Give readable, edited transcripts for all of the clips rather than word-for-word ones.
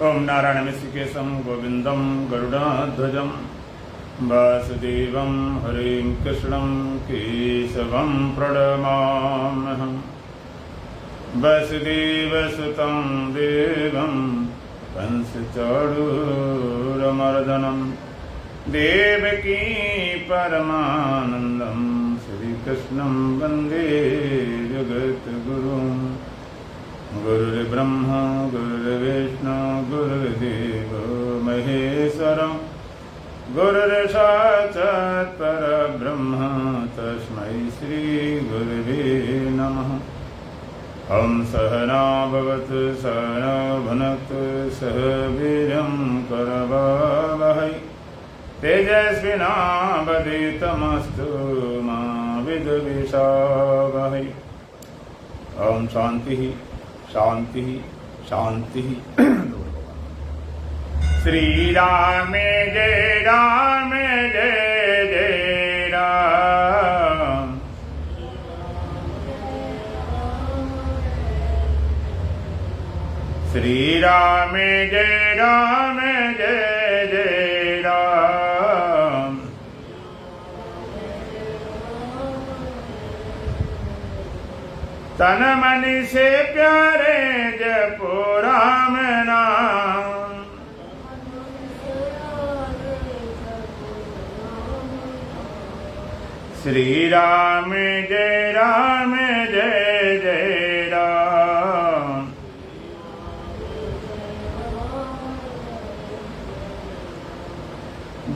ओम नारायण ऋषिकेशं गोविंदं गरुडाध्वजं वासुदेवं हरिं कृष्णं केशवं प्रणमाम्यहम्। वसुदेवसुतं देवं कंसचाणूरमर्दनं देवकी परमानन्दं श्रीकृष्णं वन्दे जगद्गुरुम्। गुरुर्ब्रह्मा गुरुर्विष्णु गुरुर्देवो महेश्वरं गुरुर्साक्षात् परब्रह्म तस्मै श्रीगुरुवे नमः। ॐ सहना भवतु सहना भुनक्तु सह वीर्यं करवावहै तेजस्विनावधीतमस्तु मा विद्विषावहै। ओम शांति शांति शांति। श्री राम जय राम जय जय राम। श्री राम जय राम जय जय राम। तन मन से प्यारे जपो राम नाम। श्री राम जय राम जय जय राम।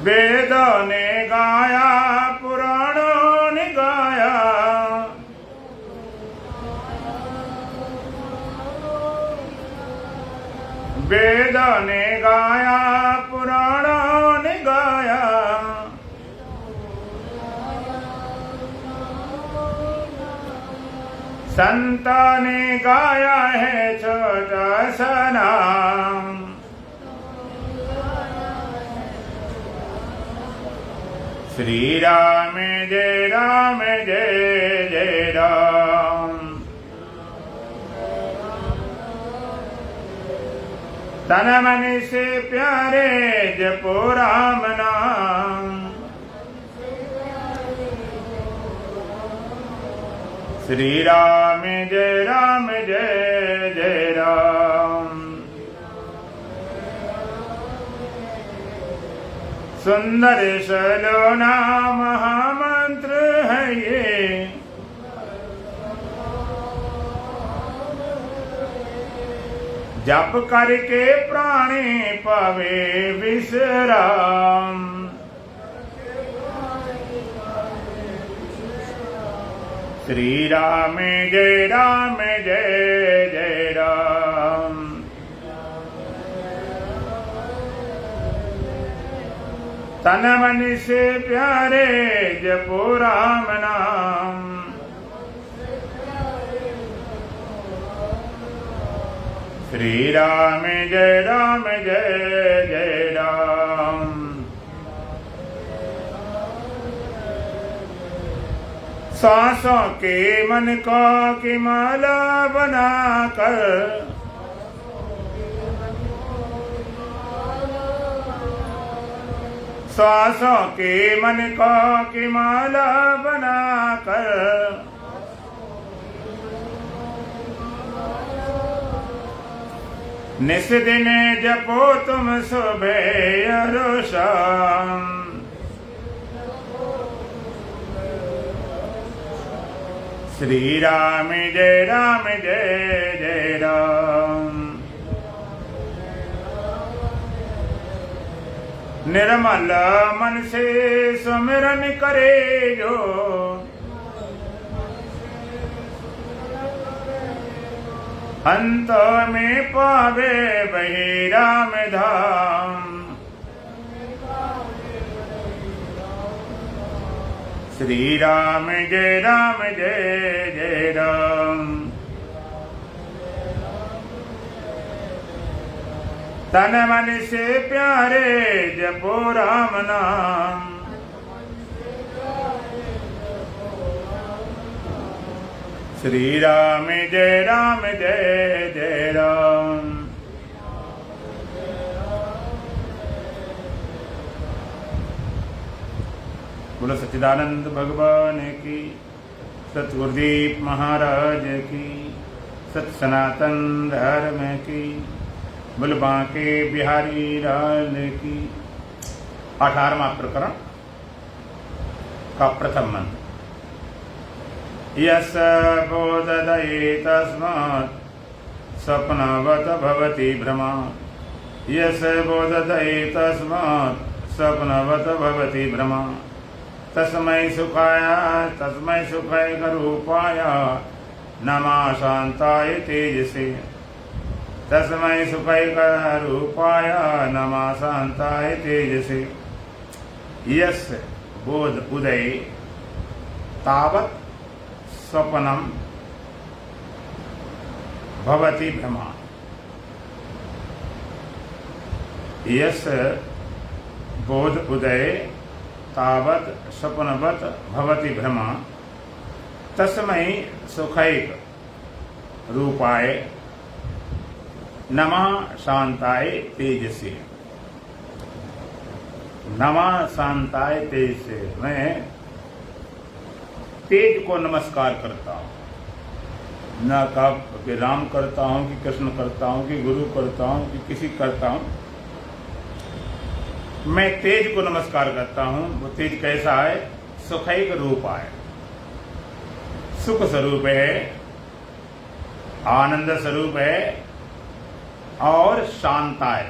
वेदों ने गाया पुराणों ने गाया, वेदों ने गाया पुराणों ने गाया। संतों ने गाया है छोटा सा नाम। श्री राम जय जय राम। तन मन से प्यारे जपो राम नाम। श्री राम जय जय राम। सुंदर सलोना महामंत्र है ये, जप करके प्राणी पावे विश्राम। श्री राम जय जय राम। तन मन से प्यारे जपो राम नाम। श्री राम जय जय राम। सांसों के मन को की माला बनाकर, सांसों के मन को की माला बनाकर, निस दिन जपो तुम सुबह और शाम। श्री राम जय जय राम। निर्मल मन से सुमिरन करे जो, अंत में पावे वही राम धाम। श्री राम जय जय राम। तन मन से प्यारे जपो राम नाम। श्री राम जय जय राम। बोलो सच्चिदानंद भगवान की, सतगुरुदीप महाराज की, सत सनातन धर्म की, बोलो बांके बिहारी लाल की। 18वां प्रकरण का प्रथम मंत्र। यस बोधदये तस्मात् स्वप्नवत् भवति भ्रमा। यस बोधदये तस्मात् स्वप्नवत् भवति भ्रमा। तस्मै सुखैकरूपाय नमः शान्ताय तेजसे। तस्मै सुखैकरूपाय नमः शान्ताय तेजसे। यस्य बोध उदये तावत् स्वप्नं भवति भ्रमा। यस्य बोध उदये तावत् स्वप्नवत् भवति भ्रमा। तस्मै सुखैक रूपाय नमः शान्ताय तेजसे। नमः शान्ताय तेजसे। मैं तेज को नमस्कार करता हूँ, न कि राम करता हूँ कि कृष्ण करता हूँ कि गुरु करता हूँ कि किसी करता हूँ। मैं तेज को नमस्कार करता हूँ। वो तेज कैसा है? सुखैक रूप है, सुख स्वरूप है, आनंद स्वरूप है और शांता है।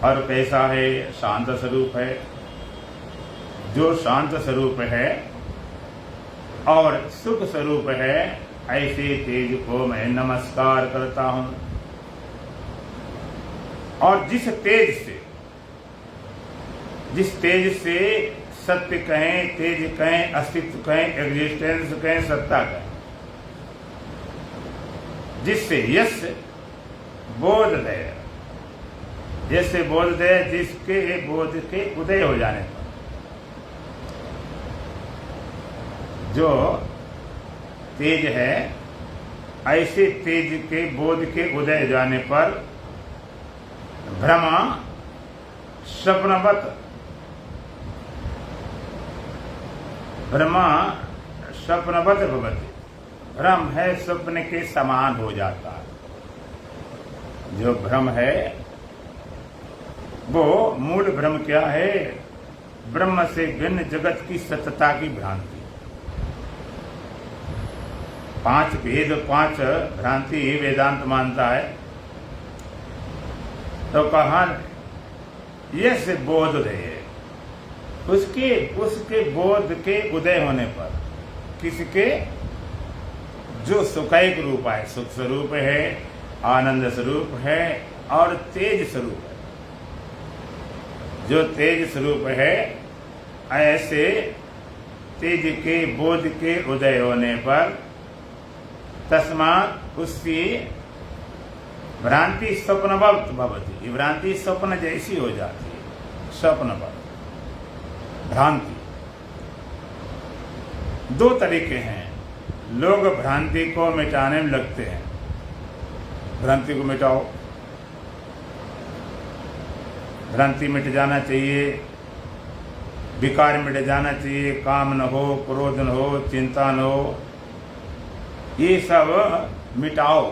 और कैसा है? शांत स्वरूप है। जो शांत स्वरूप है और सुख स्वरूप है, ऐसे तेज को मैं नमस्कार करता हूं। और जिस तेज से सत्य कहें, तेज कहें, अस्तित्व कहें, एग्जिस्टेंस कहें, सत्ता कहें, जिससे यश बोध दे, जैसे बोध दे, जिसके बोध के उदय हो जाने पर, जो तेज है, ऐसे तेज के बोध के उदय जाने पर भ्रमा स्वप्नवत, भ्रमा स्वप्नवत भवति। भ्रम है स्वप्न के समान हो जाता है। जो भ्रम है वो मूल भ्रम क्या है? ब्रह्म से भिन्न जगत की सत्यता की भ्रांति। 5 भेद, 5 भ्रांति वेदांत मानता है। तो कहा यस बोध है, उसके बोध के उदय होने पर, किसके? जो सुखैक रूप है, सुख स्वरूप है, आनंद स्वरूप है और तेज स्वरूप है। जो तेज स्वरूप है, ऐसे तेज के बोध के उदय होने पर तस्मात् उसकी भ्रांति स्वप्नवत भवति। ये भ्रांति स्वप्न जैसी हो जाती है। स्वप्नवत भ्रांति। 2 तरीके हैं। लोग भ्रांति को मिटाने में लगते हैं। भ्रांति को मिटाओ, भ्रांति मिट जाना चाहिए, विकार मिट जाना चाहिए, काम न हो, क्रोध न हो, चिंता न हो, ये सब मिटाओ,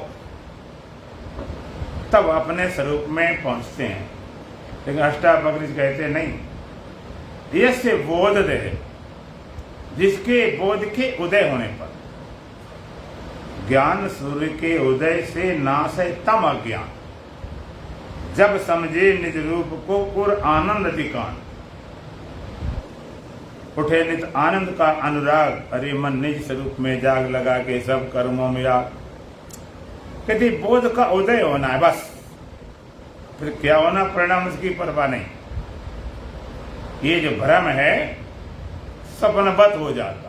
तब अपने स्वरूप में पहुंचते हैं। लेकिन अष्टावक्र कहते हैं नहीं, यस्य बोध दे, जिसके बोध के उदय होने पर, ज्ञान सूर्य के उदय से नाश है तम अज्ञान। जब समझे निज रूप को और आनंद दिकान, उठे नित आनंद का अनुराग, अरे मन निज स्वरूप में जाग लगा के सब कर्मों में आग। कहते बोध का उदय होना है, बस। फिर क्या होना परिणाम उसकी परवाह नहीं। ये जो भ्रम है स्वप्नवत हो जाता।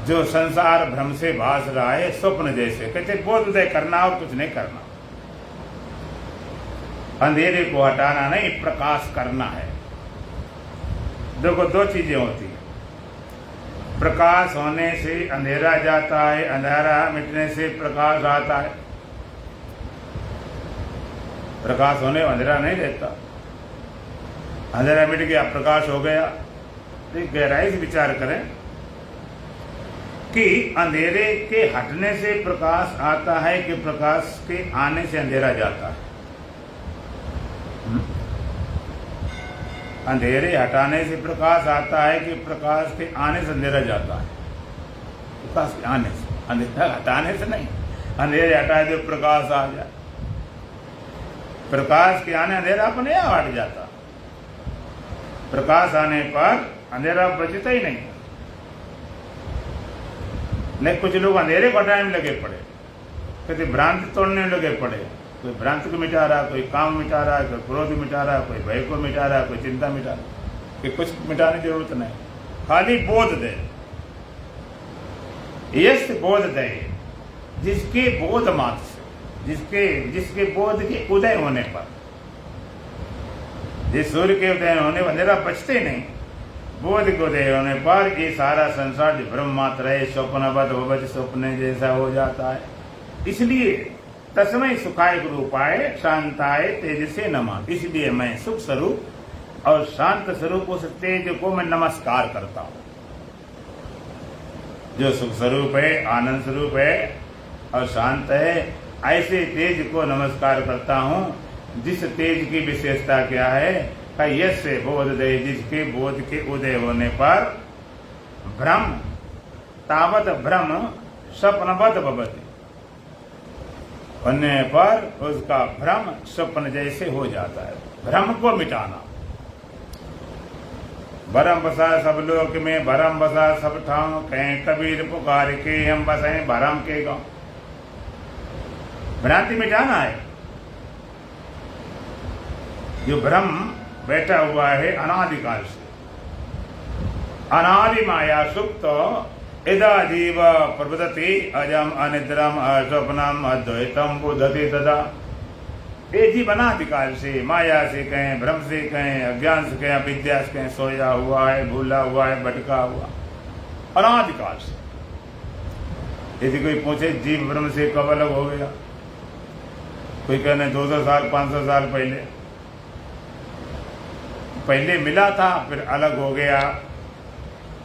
जो संसार भ्रम से भास रहा है स्वप्न जैसे। कहते बोध उदय करना और कुछ नहीं करना। अंधेरे को हटाना नहीं, प्रकाश करना है। देखो 2 चीजें होती है। प्रकाश होने से अंधेरा जाता है, अंधेरा मिटने से प्रकाश आता है। प्रकाश होने अंधेरा नहीं रहता। अंधेरा मिट गया, प्रकाश हो गया। तो गहराई से विचार करें कि अंधेरे के हटने से प्रकाश आता है कि प्रकाश के आने से अंधेरा जाता है? अंधेरे हटाने से प्रकाश आता है कि प्रकाश के आने से अंधेरा जाता है? प्रकाश के आने से, अंधेरा हटाने से नहीं। अंधेरे हटाए तो प्रकाश आ जाए, प्रकाश के आने अंधेरा अपने आप हट जाता। प्रकाश आने पर अंधेरा बचता ही नहीं। नहीं, कुछ लोग अंधेरे को हटाने में लगे पड़े, कभी भ्रांति तोड़ने में लगे पड़े। कोई भ्रांति को मिटा रहा है, कोई काम मिटा रहा है, कोई क्रोध मिटा रहा है, कोई भय को मिटा रहा है, कोई चिंता मिटा रहा है। कि कुछ मिटाने की जरूरत नहीं, खाली बोध दे। यस बोध दे, जिसके बोध मात्र से, जिसके बोध के उदय होने पर, जिस सूर्य के उदय होने पर अंधेरा बचते नहीं, बोध के उदय होने पर ये सारा संसार जो ब्रह्म मात्र है, स्वप्नवत भवति स्वप्न जैसा हो जाता है। इसलिए तस्मै सुखाय रूपाय शांताय तेज से नमः। इसलिए मैं सुख स्वरूप और शांत स्वरूप उस तेज को मैं नमस्कार करता हूं। जो सुख स्वरूप है, आनंद स्वरूप है और शांत है, ऐसे तेज को नमस्कार करता हूं। जिस तेज की विशेषता क्या है? यस्य बोध दे, जिसके बोध के उदय होने पर भ्रम तावत भ्रम स्वप्नवत भवति, होने पर उसका भ्रम स्वप्न जैसे हो जाता है। भ्रम को मिटाना। भरम बसा सब लोक में, भरम बसा सब ठाव, कहें कबीर पुकार के हम बसे भरम के गांव। भ्रांति मिटाना है। जो भ्रम बैठा हुआ है अनादिकाल से, अनादि माया सुप्त इदा जीव प्रबदति अजम अनिद्रम अस्वप्नम अद्वैतम बुद्धति तदा। ये जीव अनादिकाल से, माया से कहें, भ्रम से कहें, अज्ञान से कहें, अविद्या से कहें, सोया हुआ है, भूला हुआ है, भटका हुआ अनादिकाल से। यदि कोई पूछे जीव ब्रह्म से कब अलग हो गया, कोई कहने 200 साल 500 साल पहले मिला था, फिर अलग हो गया।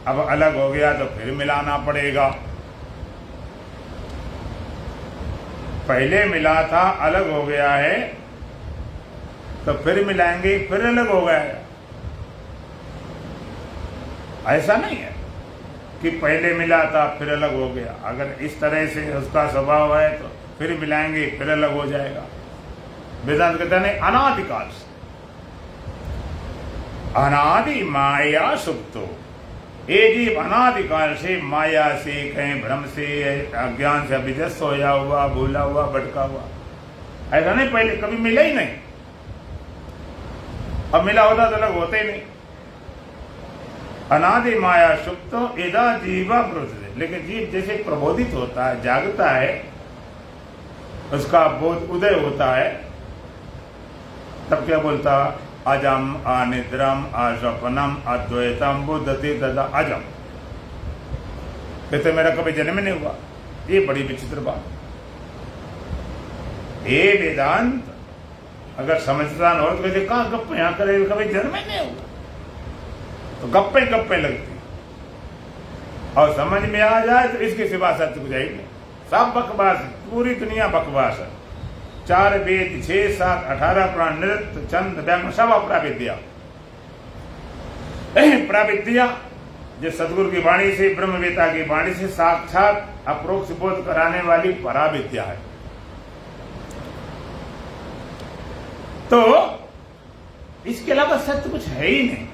अब अलग हो गया तो फिर मिलाना पड़ेगा। पहले मिला था, अलग हो गया है, तो फिर मिलाएंगे, फिर अलग हो गया है। ऐसा नहीं है कि पहले मिला था फिर अलग हो गया। अगर इस तरह से उसका स्वभाव है तो फिर मिलाएंगे, फिर अलग हो जाएगा। वेदांत कहते हैं अनादिकाल से, अनादि माया सुप्तो। ये जीव अनादिकाल से माया से कहें, भ्रम से, अज्ञान से, अविद्या, सोया हुआ, भूला हुआ, भटका हुआ। ऐसा नहीं पहले कभी मिला ही नहीं। अब मिला होता तो अलग होते ही नहीं। अनादि माया सुप्तो इदा जीवा प्रवृत्ति। लेकिन जीव जैसे प्रबोधित होता है, जागता है, उसका बोध उदय होता है, तब क्या बोलता? अजम अनिद्रम अस्वप्नम अद्वैतम बुद्धति तदा अजम। कहते मेरा कभी जन्म नहीं हुआ। ये बड़ी विचित्र बात। ये वेदांत अगर समझदार हो तो कहते कहा गप्पे यहाँ करे, कभी जन्म ही नहीं हुआ, तो गप्पे गप्पे लगती। और समझ में आ जाए तो इसके सिवा सत्य कुछ नहीं। सब बकवास, पूरी दुनिया बकवास है। 4 वेद 6 7 18 पुराण, नृत्य छंद व्याकरण सब अप्राविद्या। प्राविद्या जो सदगुरु की वाणी से, ब्रह्मवेता की वाणी से साक्षात अप्रोक्ष बोध कराने वाली पराविद्या है। तो इसके अलावा सत्य कुछ है ही नहीं।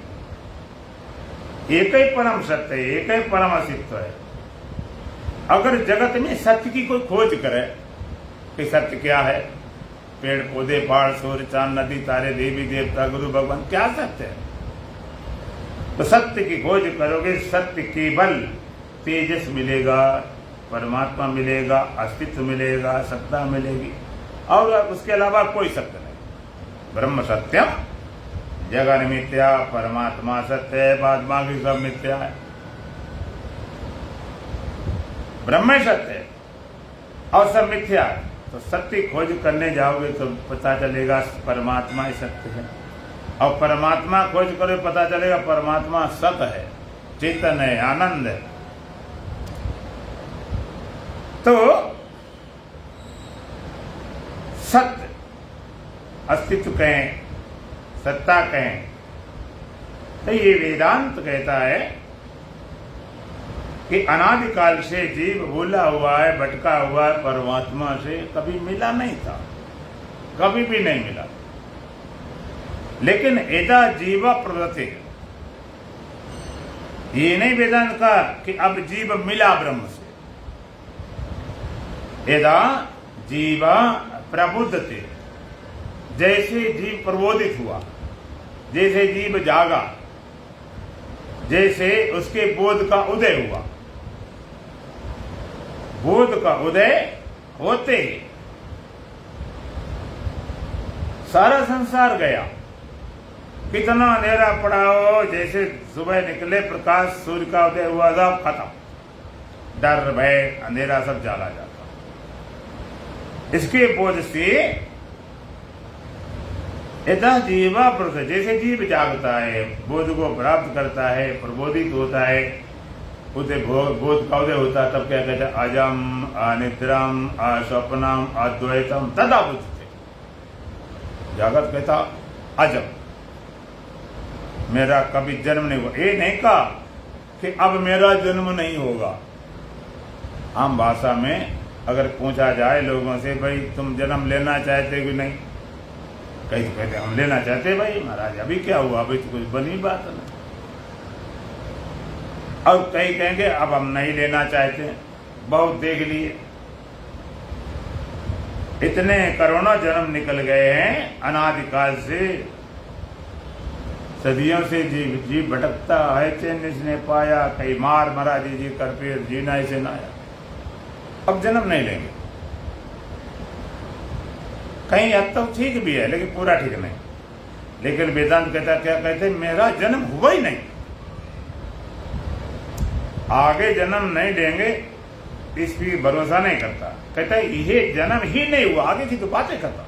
एक ही परम सत्य है, एक ही परम अस्तित्व है। अगर जगत में सत्य की कोई खोज करे कि सत्य क्या है, पेड़ पौधे पहाड़ सूर्य चांद नदी तारे देवी देवता गुरु भगवान, क्या सत्य है? तो सत्य की खोज करोगे, सत्य केवल तेजस मिलेगा, परमात्मा मिलेगा, अस्तित्व मिलेगा, सत्ता मिलेगी, और उसके अलावा कोई सत्य नहीं। ब्रह्म सत्यम जगन मिथ्या, परमात्मा सत्य है, बाद बाकी सब मिथ्या है। ब्रह्म सत्य है और सब मिथ्या है। तो सत्य खोज करने जाओगे तो पता चलेगा परमात्मा ही सत्य है। और परमात्मा खोज करो, पता चलेगा परमात्मा सत है, चेतन है, आनंद है। तो सत्य अस्तित्व कहें, सत्ता कहें, तो ये वेदांत कहता है कि अनादिकाल से जीव भूला हुआ है, भटका हुआ है, परमात्मा से कभी मिला नहीं था, कभी भी नहीं मिला। लेकिन एदा जीवा प्रवृत्ति, ये नहीं वेदांत का कि अब जीव मिला ब्रह्म से। एदा जीवा प्रबुद्ध थे, जैसे जीव प्रबोधित हुआ, जैसे जीव जागा, जैसे उसके बोध का उदय हुआ। बोध का उदय होते ही सारा संसार गया। कितना अंधेरा पड़ा हो, जैसे सुबह निकले प्रकाश, सूर्य का उदय हुआ, सब खत्म, डर भय अंधेरा सब चला जाता। इसके बोध से यथा जीवा प्रवृत्ति, जैसे जीव जागता है, बोध को प्राप्त करता है, प्रबोधित होता है, उसे बोध का उदय होता है, तब क्या कहते हैं? अजम अनिद्रम अस्वप्नम अद्वैतम तदा बुद्धते। जागत कहता अजम, मेरा कभी जन्म नहीं हुआ। ये नहीं कहा कि अब मेरा जन्म नहीं होगा। आम भाषा में अगर पूछा जाए लोगों से, भाई तुम जन्म लेना चाहते कि नहीं, कई तो कहते हम लेना चाहते भाई महाराज, अभी क्या हुआ, अभी तो कुछ बनी बात नहीं। और कई कहेंगे अब हम नहीं लेना चाहते, बहुत देख लिए। इतने करोड़ों जन्म निकल गए हैं अनादिकाल से, सदियों से जीव भटकता है, चैन इसने पाया, कई मार मरा जी कर फिर जीना इसे ना आया। अब जन्म नहीं लेंगे। कहीं हद तक ठीक भी है, लेकिन पूरा ठीक नहीं। लेकिन वेदांत कहता, क्या कहते, मेरा जन्म हुआ ही नहीं, आगे जन्म नहीं देंगे, इस पर भरोसा नहीं करता। कहता है ये जन्म ही नहीं हुआ, आगे की तो बातें करता।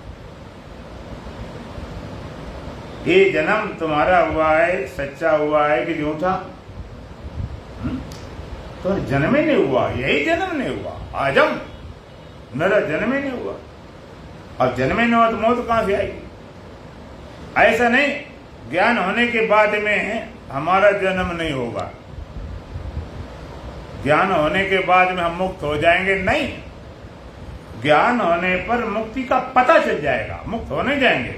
ये जन्म तुम्हारा हुआ है, सच्चा हुआ है कि झूठा? तो जन्म ही नहीं हुआ, यही जन्म नहीं हुआ, आजम मेरा जन्म ही नहीं हुआ। अब जन्म ही नहीं हुआ तो मौत कहां से आएगी? ऐसा नहीं ज्ञान होने के बाद में हमारा जन्म नहीं होगा, ज्ञान होने के बाद में हम मुक्त हो जाएंगे, नहीं। ज्ञान होने पर मुक्ति का पता चल जाएगा, मुक्त होने जाएंगे।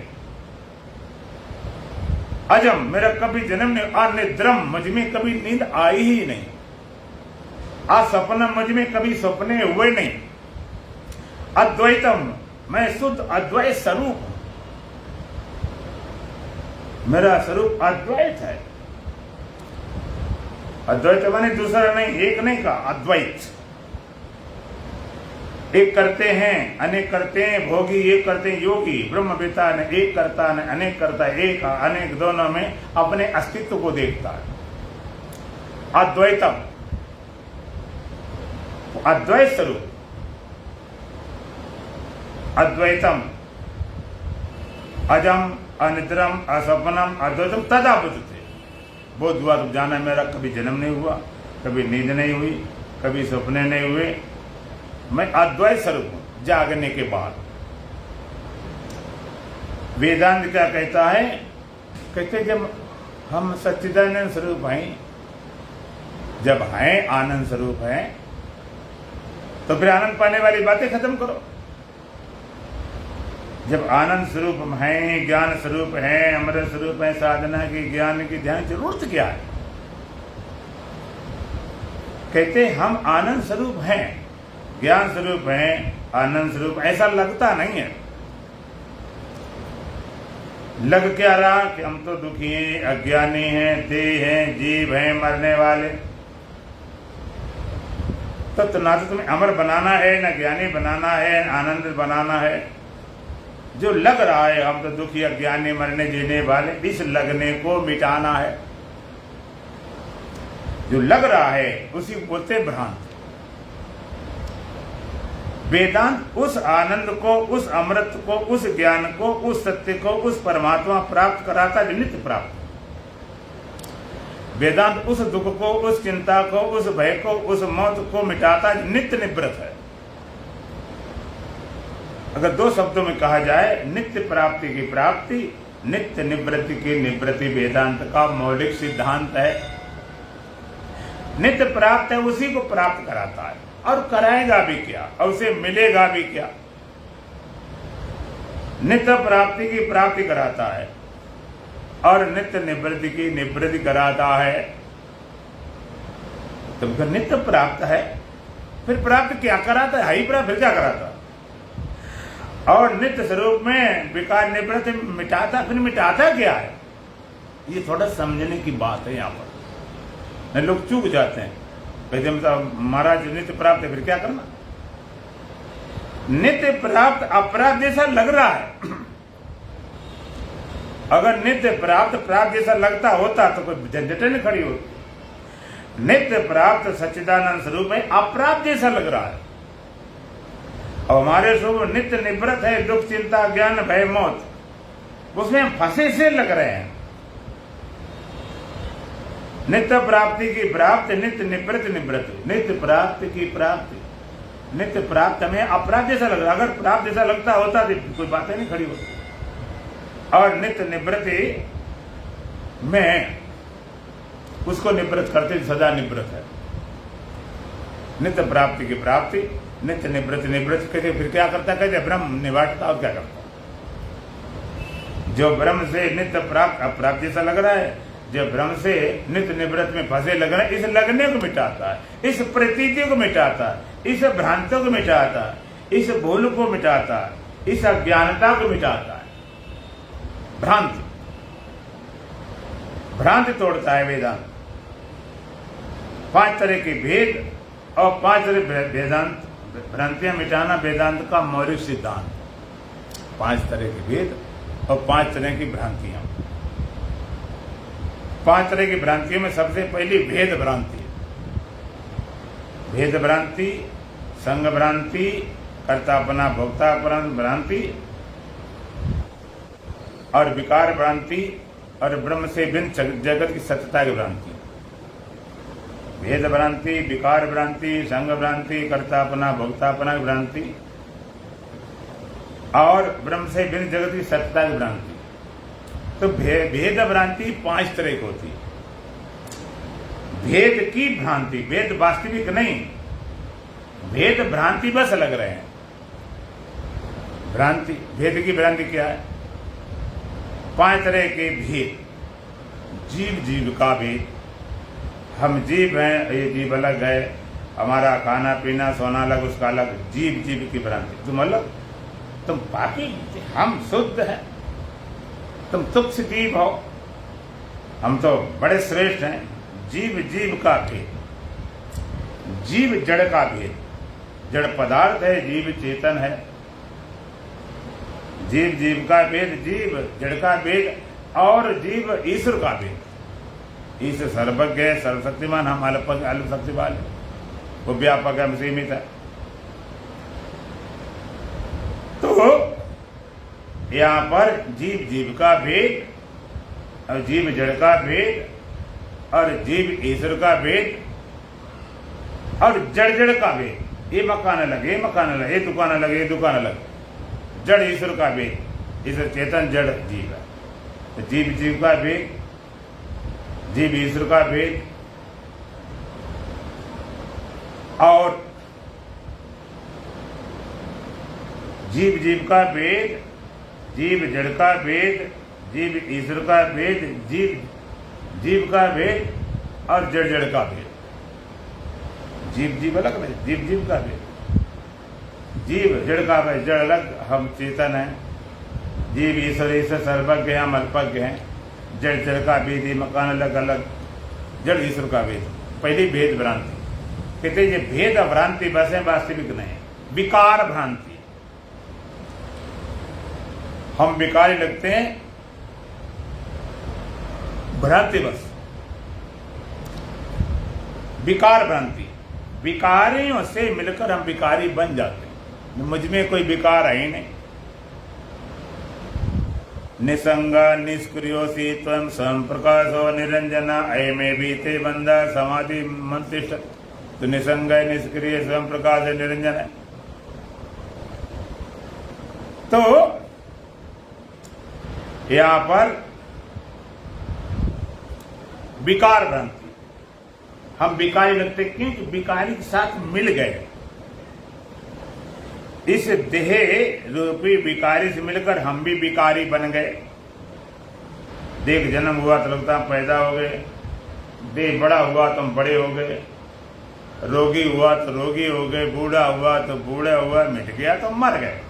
अजम मेरा कभी जन्म नहीं, अनिद्रम मुझ में कभी नींद आई ही नहीं, असपनम मुझ में कभी सपने हुए नहीं, अद्वैतम मैं शुद्ध अद्वैत स्वरूप, मेरा स्वरूप अद्वैत है। अद्वैत माने दूसरा नहीं, एक नहीं का, अद्वैत। एक करते हैं, अनेक करते हैं, भोगी एक करते हैं, योगी ब्रह्मवेत्ता ने एक करता ने अनेक करता है, एक अनेक दोनों में अपने अस्तित्व को देखता है। अद्वैतम अद्वैत स्वरूप, अद्वैतम अजम अनिद्रम असपनम अद्वैतम तदा बुद्धते। बोध हुआ तो जाना मेरा कभी जन्म नहीं हुआ, कभी नींद नहीं हुई, कभी सपने नहीं हुए, मैं अद्वैत स्वरूप हूं जागने के बाद। वेदांत क्या कहता है? कहते जब हम सच्चिदानंद स्वरूप हैं, जब हैं आनंद स्वरूप हैं, तो फिर आनंद पाने वाली बातें खत्म करो। जब आनंद स्वरूप हैं, ज्ञान स्वरूप हैं, अमृत स्वरूप हैं, साधना की, ज्ञान की, ध्यान की जरूरत क्या है? कहते हम आनंद स्वरूप हैं, ज्ञान स्वरूप हैं, आनंद स्वरूप, ऐसा लगता नहीं है। लग क्या रहा कि हम तो दुखी हैं, अज्ञानी हैं, देह हैं, जीव हैं, मरने वाले। तो ना तो तुम्हें अमर बनाना है, ना ज्ञानी बनाना है, ना आनंद बनाना है। जो लग रहा है हम तो दुखी, अज्ञानी, मरने जीने वाले, इस लगने को मिटाना है। जो लग रहा है उसी को बोलते भ्रांत। वेदांत उस आनंद को, उस अमृत को, उस ज्ञान को, उस सत्य को, उस परमात्मा प्राप्त कराता जो नित्य प्राप्त। वेदांत उस दुख को, उस चिंता को, उस भय को, उस मौत को मिटाता जो नित्य निवृत्त है। अगर दो शब्दों में कहा जाए, नित्य प्राप्ति की प्राप्ति, नित्य निवृत्ति की निवृत्ति वेदांत का मौलिक सिद्धांत है। नित्य प्राप्त है, उसी को प्राप्त कराता है और कराएगा भी क्या, और उसे मिलेगा भी क्या। नित्य प्राप्ति की प्राप्ति कराता है और नित्य निवृत्ति की निवृत्ति कराता है। तुमको नित्य प्राप्त है, फिर प्राप्त क्या कराता है, ही प्राप्त, फिर क्या कराता। और नित्य स्वरूप में विकार निवृत्ति मिटाता, फिर मिटाता क्या है, ये थोड़ा समझने की बात है। यहाँ पर लोग चूक जाते हैं, कहते मतलब महाराज नित्य प्राप्त है, फिर क्या करना। नित्य प्राप्त अपराध जैसा लग रहा है। अगर नित्य प्राप्त प्राप्त जैसा लगता होता तो कोई झंझट नहीं खड़ी होती। नित्य प्राप्त सच्चिदानंद स्वरूप में अप्राप्त जैसा लग रहा है। और हमारे स्वरूप नित्य निवृत्त है, दुख चिंता ज्ञान भय मौत, उसमें हम फंसे से लग रहे हैं। नित्य प्राप्ति की प्राप्ति, नित्य निवृत्त निवृत्ति, नित्य प्राप्ति की प्राप्ति, नित्य प्राप्त हमें अप्राप्त जैसा लग रहा। अगर प्राप्त जैसा लगता होता तो कोई बातें नहीं खड़ी होती। और नित्य निवृत्ति में उसको निवृत्त करते सदा निवृत्त है। नित्य प्राप्ति की प्राप्ति, नित्य निवृत्ति निवृत्त कहते, फिर क्या करता, कहते ब्रह्म निवाटता। और क्या करता, जो ब्रह्म से नित्य प्राप्त अप्राप्त जैसा लग रहा है, जो ब्रह्म से नित्य निवृत्त में फंसे लग रहे हैं, इस लगने को मिटाता है, इस प्रतीति को मिटाता है, इस भ्रांतियों को मिटाता है, इस भूल को मिटाता है, इस अज्ञानता को मिटाता है। भ्रांति, भ्रांति तोड़ता है वेदांत। 5 तरह के भेद और 5 तरह वेदांत, भ्रांतियां मिटाना वेदांत का मौलिक सिद्धांत। 5 तरह के भेद और 5 तरह की भ्रांतियां। 5 तरह की भ्रांतियों में सबसे पहली भेद भ्रांति। भेद भ्रांति, संग भ्रांति, कर्तापना भोक्तापना भ्रांति और विकार भ्रांति और ब्रह्म से भिन्न जगत की सत्यता की भ्रांति। भेद भ्रांति, विकार भ्रांति, संग भ्रांति, कर्तापना भोक्तापना की भ्रांति और ब्रह्म से भिन्न जगत की सत्यता की भ्रांति। तो भेद भ्रांति 5 तरह की होती। भेद की भ्रांति, भेद वास्तविक नहीं, भेद भ्रांति बस लग रहे हैं। भ्रांति, भेद की भ्रांति क्या है? 5 तरह के भेद। जीव जीव का भेद, हम जीव हैं, ये जीव अलग है, हमारा खाना पीना सोना अलग उसका अलग। जीव जीव की भ्रांति, तुम अलग, तुम पापी, हम शुद्ध हैं, तुम तुच्छ जीव हो, हम तो बड़े श्रेष्ठ हैं। जीव जीव का भेद। जीव जड़ का भेद, जड़ पदार्थ है, जीव चेतन है। जीव जीव का भेद, जीव जड़ का भेद और जीव ईश्वर का भेद। ईश्वर सर्वज्ञ है, सर्वशक्तिमान, हम अल्प शक्तिमान है, वो व्यापक है, सीमित है। तो यहाँ पर जीव जीव का भेद और जीव जड़ का भेद और जीव ईश्वर का भेद और जड़ जड़ का भेद। ये मकान अलग, ये मकान अलग, ये दुकान अलग, ये दुकान अलग। जड़ ईश्वर का भेद, ईश्वर चेतन, जड़ जीव है। तो जीव जीव का भेद, जीव ईश्वर का भेद और जीव जीव का भेद, जीव जड़ का भेद, जीव ईश्वर का भेद, जीव जीव का भेद और जड़ जड़ का भेद। जीव जीव अलग है, जीव जीव का भेद। जीव जड़ का भेद, जड़ अलग, हम चेतन हैं। जीव ईश्वर, ईश्वर सर्वज्ञ है, हम अल्पज्ञ हैं। जड़ जड़ का भेद, ये मकान अलग अलग, जड़ ईश्वर का भेद। पहली भेद भ्रांति, कहते ये भेद भ्रांति बस है, वास्तविक नहीं। विकार भ्रांति, हम विकारी लगते हैं, भ्रांति बस। विकार भ्रांति, विकारियों से मिलकर हम विकारी बन जाते हैं। मुझ में कोई विकार है ही नहीं। निसंग निष्क्रियोसी त्वं स्वयं प्रकाशो निरंजन अयमे बीते बंदा समाधि मंत्रिष्ठ। तो निसंग है, निष्क्रिय, स्वयं प्रकाश है, निरंजन है। तो यहां पर विकार भ्रांति, हम विकारी लगते क्यों कि विकारी के साथ मिल गए। इस देह रूपी विकारी से मिलकर हम भी विकारी बन गए। देख जन्म हुआ तो लगता हम पैदा हो गए, देह बड़ा हुआ तो हम बड़े हो गए, रोगी हुआ तो रोगी हो गए, बूढ़ा हुआ तो बूढ़ा हुआ, मिट गया तो मर गए।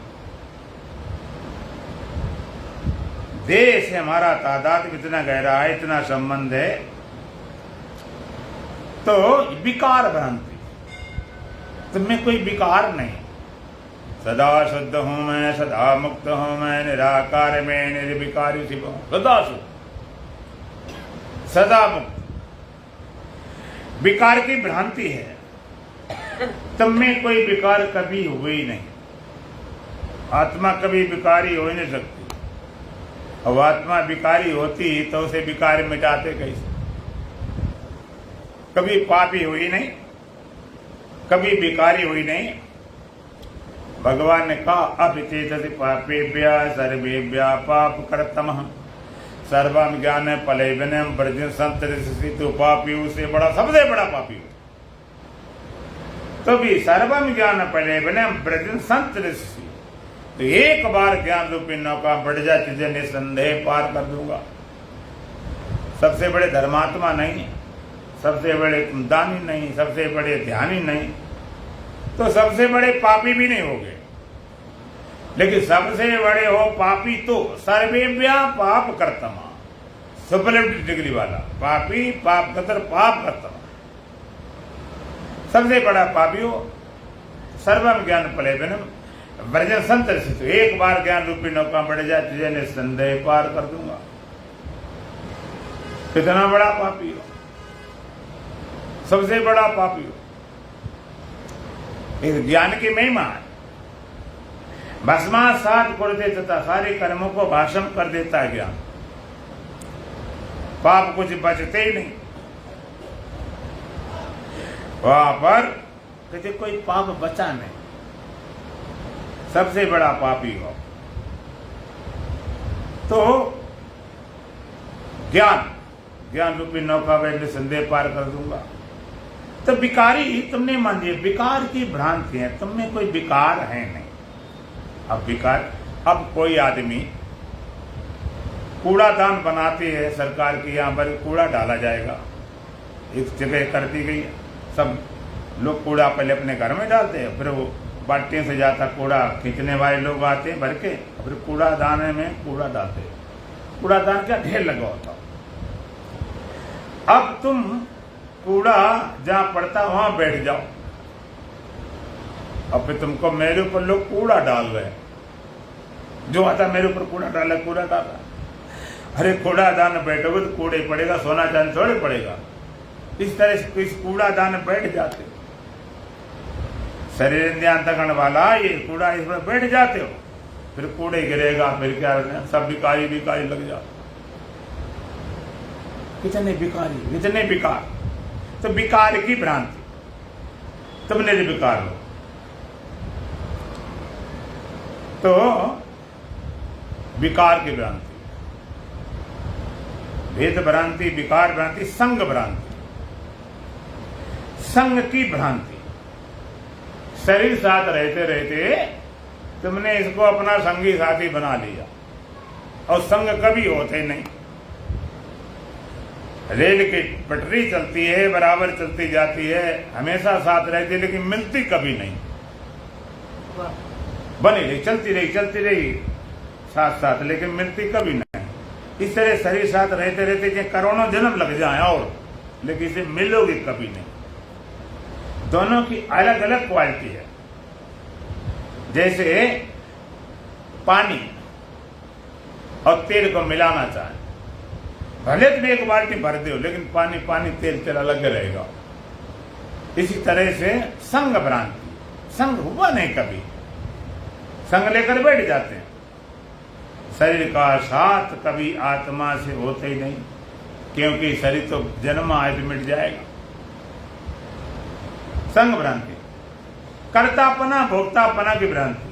देह से हमारा तादाद इतना गहरा है, इतना संबंध है। तो विकार भ्रांति, तुम्हें कोई विकार नहीं। सदा शुद्ध हूं मैं, सदा मुक्त हूं मैं, निराकार में निर्विकारी शिव हूं। सदा शुद्ध, सदा मुक्त। विकार की भ्रांति है, तुम में कोई विकार कभी हुए ही नहीं। आत्मा कभी विकारी हो ही नहीं सकती। अब आत्मा विकारी होती तो उसे विकार मिटाते कैसे। कभी पापी हुई नहीं, कभी विकारी हुई नहीं। भगवान ने कहा अपिचेतसि पापेभ्य सर्वेभ्य पाप कर्तमः सर्वम ज्ञान पले विनम ब्रज संतरिष्यसि। तो पापी से बड़ा, सबसे बड़ा पापी तो भी सर्वम ज्ञान पले विनम ब्रज संतरिष्यसि। तो एक बार ज्ञान रूपी नौका बढ़ जाए तुझे निसंदेह पार कर दूंगा। सबसे बड़े धर्मात्मा नहीं, सबसे बड़े दानी नहीं, सबसे बड़े ध्यानी नहीं, तो सबसे बड़े पापी भी नहीं होगे। लेकिन सबसे बड़े हो पापी तो सर्वेभ्य पाप कर्तमा, सुपरलेटिव डिग्री वाला पापी, पाप कतर पाप कर्तमा। सबसे बड़ा पापी हो। सर्वम ज्ञान पले विनम ब्रज संतरिष्यसि। एक बार ज्ञान रूपी नौका बढ़ जाए तुझे निसंदेह पार कर दूंगा। कितना बड़ा पापी हो, सबसे बड़ा पापी हो। इस ज्ञान की महिमा है। भस्मासात कर दे तथा सारे कर्मों को भाषम कर देता है ज्ञान। पाप कुछ बचते ही नहीं। वहां पर कहते कोई पाप बचा नहीं, सबसे बड़ा पापी हो। तो ज्ञान रूपी नौका में संदेह पार कर दूंगा। तो विकारी तुमने मान लिया, विकार की भ्रांति है, तुम में कोई विकार है नहीं। अब विकार, अब कोई आदमी कूड़ादान बनाती है सरकार की, यहाँ पर कूड़ा डाला जाएगा, एक जगह कर दी गई है। सब लोग कूड़ा पहले अपने घर में डालते हैं, फिर वो बाल्टियों से जाता कूड़ा खींचने वाले लोग आते हैं भर के, फिर कूड़ादान में कूड़ा डालते हैं। कूड़ादान का ढेर लगा होता। अब तुम कूड़ा जहां पड़ता वहां बैठ जाओ, अब फिर तुमको मेरे ऊपर लोग कूड़ा डाल रहे हैं। जो आता मेरे ऊपर कूड़ा डाला, कूड़ा डाला। अरे कूड़ादान में बैठोगे तो कूड़े पड़ेगा, सोना चांदी थोड़े पड़ेगा। इस तरह से इस कूड़ादान में बैठ जाते हो। शरीर इंद्रियांतकरण वाला ये कूड़ा इसमें बैठ जाते हो, फिर कूड़े गिरेगा, फिर क्या सब बिकारी लग जाओ। कितने बिकारी, कितने विकार। तो विकार की भ्रांति, तुम निर्विकार हो। तो विकार की भ्रांति, भेद भ्रांति, विकार भ्रांति, संग भ्रांति। संग की भ्रांति, शरीर साथ रहते रहते तुमने इसको अपना संगी साथी बना लिया, और संग कभी होते नहीं। रेल की पटरी चलती है, बराबर चलती जाती है, हमेशा साथ रहती है, लेकिन मिलती कभी नहीं। बनी रही, चलती रही साथ साथ, लेकिन मिलती कभी नहीं। इस तरह शरीर साथ रहते रहते चाहे करोड़ों जन्म लग जाए और, लेकिन इसे मिलोगे कभी नहीं। दोनों की अलग अलग क्वालिटी है। जैसे पानी और तेल को मिलाना चाहे, भले तुम एक बाल्टी भर दो, लेकिन पानी तेल अलग रहेगा। इसी तरह से संग भ्रांति, संग हुआ नहीं कभी, संग लेकर बैठ जाते हैं। शरीर का साथ कभी आत्मा से होते ही नहीं, क्योंकि शरीर तो जन्म आए तो मिट जाएगा। संग भ्रांति, कर्तापना भोक्तापना की भ्रांति।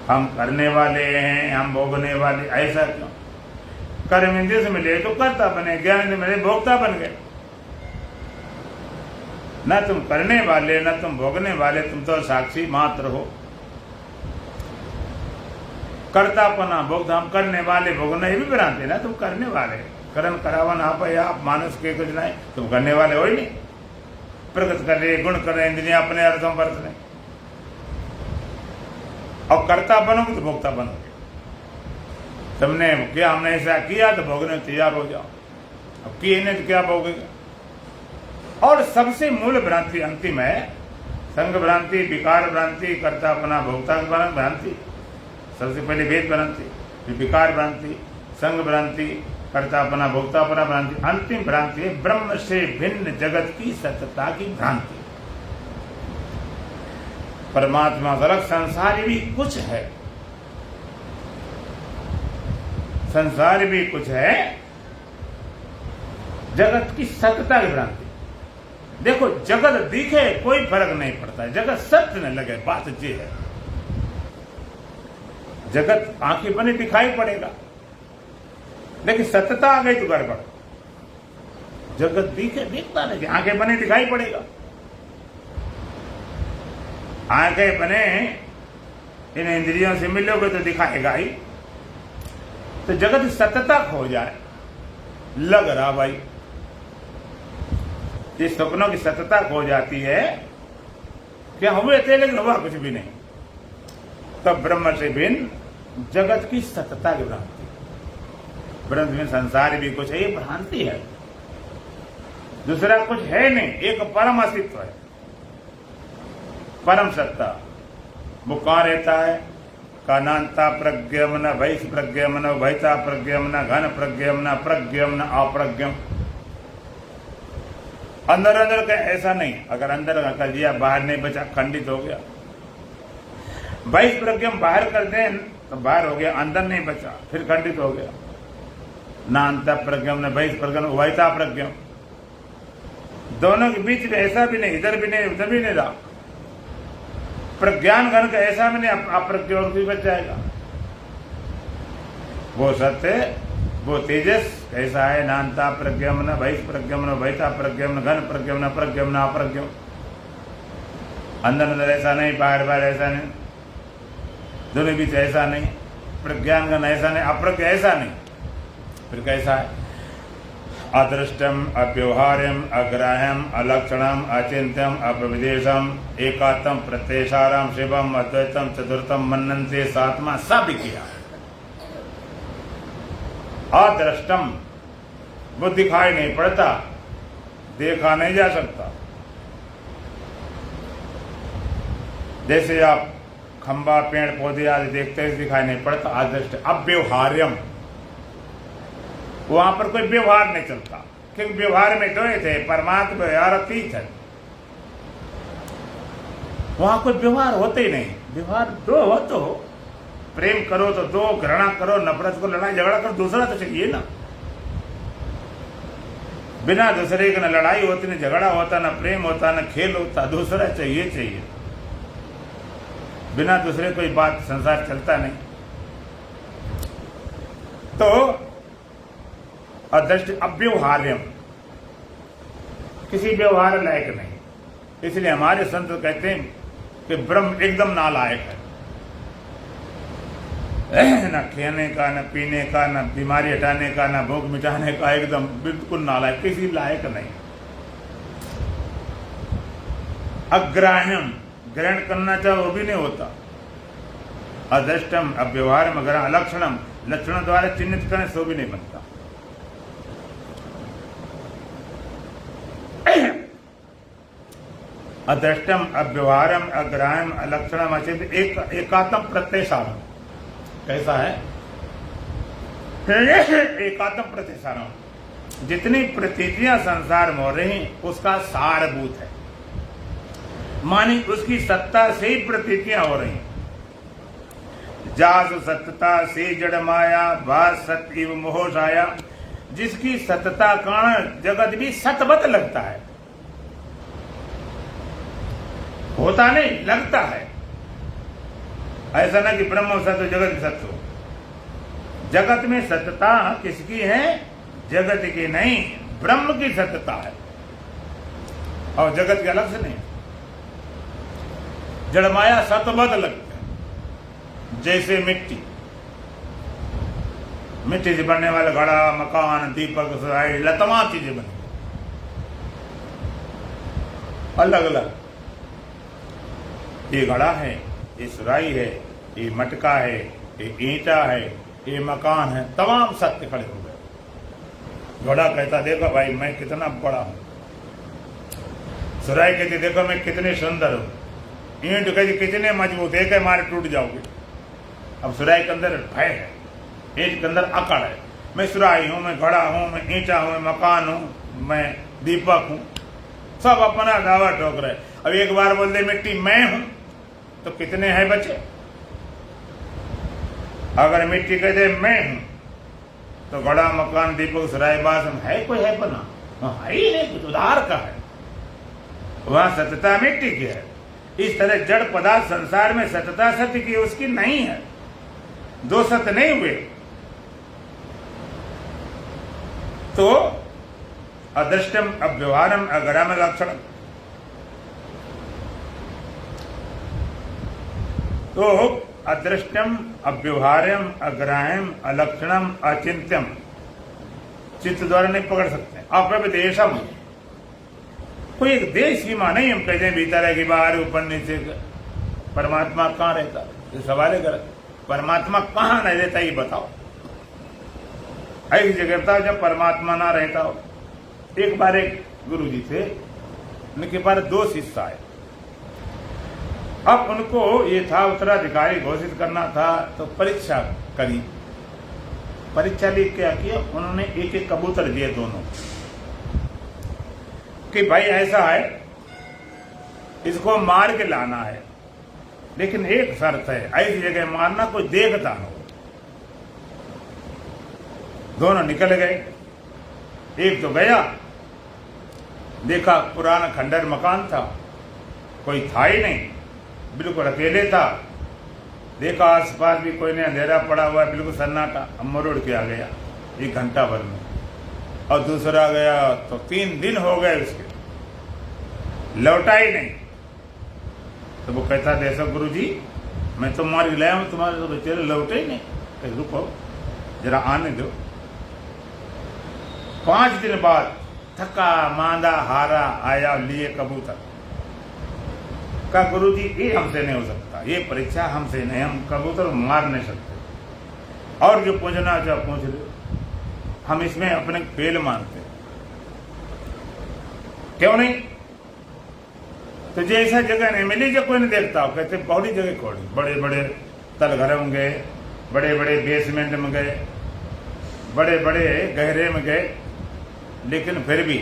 हम करने वाले हैं, हम भोगने वाले, ऐसा क्यों? कर्म इंद्रिय से मिले तो कर्ता बने, ज्ञान इंद्रिय मिले भोक्ता बन गए। न तुम करने वाले न तुम भोगने वाले, तुम तो साक्षी मात्र हो। कर्तापना भोक्ता, हम करने वाले भोगने, ये भी भ्रांति ना, तुम करने वाले। कर्म करावन आप मानुष के कुछ नहीं, तुम करने वाले हो ही नहीं। प्रगत कर रहे, गुण कर रहे, इंद्रियां अपने अर्थों बरत रहे, और कर्ता बनोगे तो भोक्ता बनोगे। तुमने क्या, हमने ऐसा किया तो भोगने तैयार हो जाओ, अब किए नहीं तो क्या भोगेगा। और सबसे मूल भ्रांति अंतिम है संग भ्रांति, विकार भ्रांति, कर्तापना भोक्ता भ्रांति। सबसे पहले भेद भ्रांति, फिर विकार भ्रांति, संग भ्रांति, कर्तापना भोक्तापना भ्रांति। अंतिम भ्रांति है ब्रह्म से भिन्न जगत की सत्यता की भ्रांति। परमात्मा का अलग, संसार भी कुछ है, संसार भी कुछ है, जगत की सत्यता की भ्रांति। देखो, जगत दिखे कोई फर्क नहीं पड़ता, जगत सत्य न लगे, बात ये है। जगत आंखें बने दिखाई पड़ेगा, लेकिन सत्यता आ गई तो गड़बड़। जगत दिखे दिखता नहीं, आंखें बने दिखाई पड़ेगा। आंखें बने इन इंद्रियों से मिलोगे तो दिखाएगा ही। तो जगत सत्यता खो जाए, लग रहा भाई, ये सपनों की सत्यता खो जाती है, क्या हुए थे लेकिन हुआ कुछ भी नहीं। तब ब्रह्म से भिन्न जगत की सत्यता की भ्रांति। ब्रह्म में संसार भी कुछ है, ये भ्रांति है, दूसरा कुछ है नहीं, एक परम अस्तित्व है, परम सत्ता। वो कहाँ रहता है? कानांता प्रज्ञमन, भैस प्रज्ञमन, भैता प्रज्ञमन, घन प्रज्ञमन, प्रज्ञमन, अप्रज्ञम। अंदर अंदर का ऐसा नहीं, अगर अंदर कर दिया बाहर नहीं बचा, खंडित हो गया। भैस प्रज्ञम बाहर कर दें तो बाहर हो गया, अंदर नहीं बचा, फिर खंडित हो गया। ना अंत प्रज्ञम न भैस प्रज्ञम, वैता प्रज्ञम। दोनों के बीच में ऐसा भी नहीं, इधर भी नहीं उधर भी नहीं रहा। प्रज्ञान घन का ऐसा भी नहीं, अप्रज्ञ और भी बच जाएगा। वो सत्य, वो तेजस कैसा है? नान्ता प्रज्ञम न भैस प्रज्ञम न भैता प्रज्ञम न घन प्रज्ञम न प्रज्ञम न अप्रज्ञम। अंदर अंदर ऐसा नहीं, बाहर बाहर ऐसा नहीं, दोनों बीच ऐसा नहीं, प्रज्ञान घन ऐसा नहीं, अप्रज्ञ ऐसा नहीं। फिर कैसा है? अदृष्टम, अव्यवहार्यम, अग्राह्यम, अलक्षणम, अचिंत्यम, अप्रविदेशम, एकात्म, प्रत्ययसारम, शिवम, अद्वैतम, चतुर्थम, मन्नन्ते, सात्मा, सब किया। अदृष्टम, वो दिखाई नहीं पड़ता, देखा नहीं जा सकता। जैसे आप खंबा, पेड़ पौधे आदि देखते हैं, दिखाई नहीं पड़ता, अदृष्ट। अव्यवहार्यम, वहां पर कोई व्यवहार नहीं चलता, क्योंकि व्यवहार में दो थे, परमात्मा व्यवहार अतीत है, वहां कोई व्यवहार होते ही नहीं। व्यवहार दो हो तो प्रेम करो तो दो, घृणा करो, नफरत को, लड़ाई झगड़ा करो, दूसरा तो चाहिए ना। बिना दूसरे के न लड़ाई होती, न झगड़ा होता, न प्रेम होता, न खेल होता, दूसरा चाहिए। बिना दूसरे कोई बात संसार चलता नहीं। तो अदृष्ट, अव्यवहार्यम, किसी व्यवहार लायक नहीं। इसलिए हमारे संत कहते हैं कि ब्रह्म एकदम नालायक है, न खाने का, न पीने का, न बीमारी हटाने का, न भूख मिटाने का, एकदम बिल्कुल नालायक, किसी लायक नहीं। अग्राह्यम, ग्रहण करना चाहे वो भी नहीं होता। अदृष्टम, अव्यवहारम, अलक्षणम, लक्षणों द्वारा चिन्हित करने से वो भी नहीं बनता। अदृष्टम, अव्यवहारम, अग्राह्यम, अलक्षणम, अचिंत, एकात्म, प्रत्ययसारम। कैसा है? एकात्म प्रत्ययसारम, जितनी प्रतीतियां संसार में हो रही उसका सारभूत है, मानी उसकी सत्ता से ही प्रतीतियां हो रही। जासु सतता से जड़ माया भास सत इव मोह छाया। जिसकी सतता कारण जगत भी सतवत लगता है, होता नहीं लगता है। ऐसा ना कि ब्रह्म सत्य जगत सत्य हो। जगत में सत्यता किसकी है? जगत की नहीं, ब्रह्म की सत्यता है, और जगत के अलग से नहीं। जड़ माया सतवत लगता है, जैसे मिट्टी, मिट्टी से बनने वाला घड़ा, मकान, दीपक, सुराही, तमाम चीजें बनी अलग अलग। ये घड़ा है, ये सुराही है, ये मटका है, ये ईंटा है, ये मकान है, तमाम सत्य खड़े हो गए। घड़ा कहता देखो भाई मैं कितना बड़ा हूं, सुराही कहती देखो मैं कितने सुंदर हूं, ईंट कहती कितने मजबूत, एक मारे टूट जाओगे। अब सुराही के अंदर भय है, ईंट के अंदर अकड़ है। मैं सुराही हूं, मैं घड़ा हूं, मैं ईंटा हूं, मैं मकान हूं, मैं दीपक हूं, सब अपना दावा ठोक रहे। अब एक बार बोल दे मिट्टी मैं हूं तो कितने हैं बचे? अगर मिट्टी कह दे मैं हूं तो घड़ा, मकान, दीपक, सुराही, बासन है कोई है बना? वहां है ही नहीं, कुछ उधार का है। वहां सत्यता मिट्टी की है। इस तरह जड़ पदार्थ संसार में सत्यता सत्य की उसकी नहीं है, दो सत्य नहीं हुए। तो अदृष्टम अव्यवहारम अग्राम लक्षणम, तो अदृष्टम अव्यवहार्यम अग्राह्यम अलक्षणम अचिंत्यम, चित्त द्वारा नहीं पकड़ सकते। अप्रविदेशम, कोई एक देश सीमा नहीं हम कहते हैं भीतर है कि बाहर ऊपर नीचे। परमात्मा कहाँ रहता? ये सवाल है, परमात्मा कहाँ नहीं रहता ये बताओ। ऐसी जगह बताओ जब परमात्मा ना रहता हो। एक बार एक गुरु जी थे, उनके पास 2 शिष्य आए। अब उनको ये था उत्तराधिकारी घोषित करना था, तो परीक्षा करी। परीक्षा लिख क्या किया उन्होंने, एक एक कबूतर दिए दोनों, कि भाई ऐसा है इसको मार के लाना है, लेकिन एक शर्त है, ऐसी जगह मारना कोई देखता हो। दोनों निकल गए। एक तो गया, देखा पुराना खंडर मकान था, कोई था ही नहीं, बिल्कुल अकेले था। देखा आसपास भी कोई नहीं, अंधेरा पड़ा हुआ है, बिल्कुल सन्नाटा। अब मरोड़ के आ गया 1 घंटा भर में। और दूसरा गया तो 3 दिन हो गए उसके, लौटा ही नहीं। तो वो कहता देखो गुरु जी मैं तो मार के लाया हूं, तुम्हारे तो बेचारे लौटे ही नहीं। कहीं रुको जरा आने दो। 5 दिन बाद थका मांदा हारा आया, लिए कबूतर। कहा गुरु जी ये हमसे नहीं हो सकता, ये परीक्षा हमसे नहीं, हम कबूतर मार नहीं सकते, और जो पूछना चाहो पूछ लो, हम इसमें अपने फेल मानते। क्यों नहीं? तो जैसा जगह नहीं मिली जो कोई नहीं देखता हो। कहते बहुत ही जगह खोड़ी, बड़े बड़े तलघरों में गए, बड़े बड़े बेसमेंट में गए, बड़े बड़े गहरे में गए, लेकिन फिर भी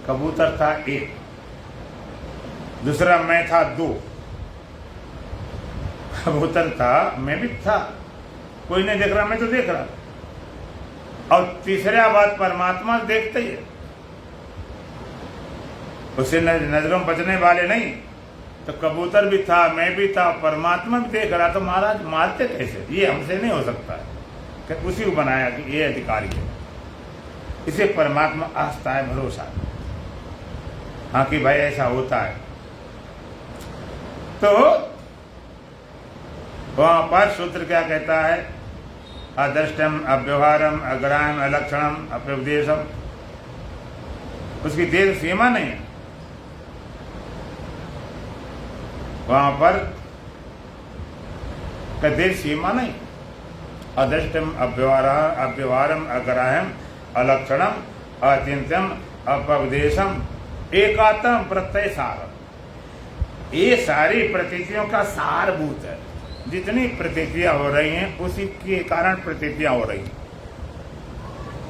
कबूतर था 1, दूसरा मैं था 2। कबूतर था, मैं भी था, कोई नहीं देख रहा, मैं तो देख रहा। और तीसरा बात परमात्मा देखते ही है, उससे नजरों बचने वाले नहीं। तो कबूतर भी था, मैं भी था, परमात्मा भी देख रहा। तो महाराज मारते कैसे? ये हमसे नहीं हो सकता है। कि उसी को बनाया कि ये अधिकारी है, इसे परमात्मा आस्था है, भरोसा। हाँ कि भाई ऐसा होता है। तो वहां पर सूत्र क्या कहता है? अदृष्टम अव्यवहारम अग्राह्यम अलक्षणम अप्रविदेशम, उसकी देश सीमा नहीं है। वहां पर देश सीमा नहीं। अदृष्टम अव्यवहारम अग्राह्यम अलक्षणम अचिंत्यम अप्रविदेशम एकात्म प्रत्यय सारम, ये सारी प्रतीतियों का सारभूत है। जितनी प्रतीतियां हो रही हैं उसी के कारण प्रतीतियां हो रही हैं।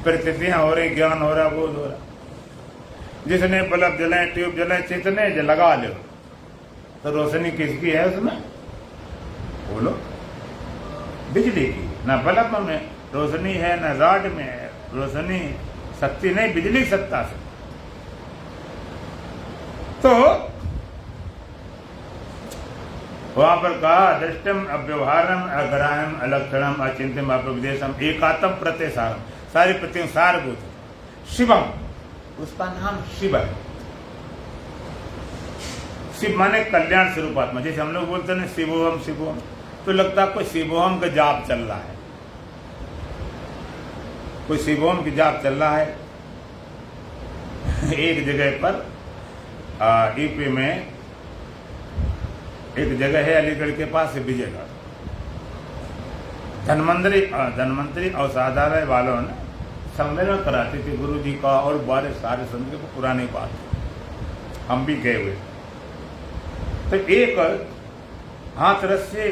प्रतीतियां हो रही, ज्ञान हो रहा, बोध हो रहा। जिसने बल्ब जलाए, ट्यूब जलाए, जितने लगा लो, तो रोशनी किसकी है उसमें? बोलो। बिजली की, ना बल्ब में रोशनी है, ना रॉड में है रोशनी, शक्ति नहीं, बिजली सत्ता से। तो वहां पर कहा दृष्टम अव्यवहारम अग्राह्यम अलक्षणम अचिंत्यम अप्रविदेशम एकात्म प्रत्यसारम, सारी प्रतियों सारभूत शिवम, उसका नाम शिव है। शिव माने कल्याण स्वरूप आत्मा। जैसे हम लोग बोलते हैं शिवोहम शिवोहम, तो लगता है कोई शिवोहम का जाप चल रहा है, कोई शिवोहम की जाप चल रहा है। एक जगह पर यूपी में एक जगह है अलीगढ़ के पास से विजयगढ़, धनवंतरी औषधालय वालों ने सम्मेलन कराते थे गुरु जी का और बड़े सारे संत को, पुरानी बात हम भी गए हुए। तो एक हाथरस से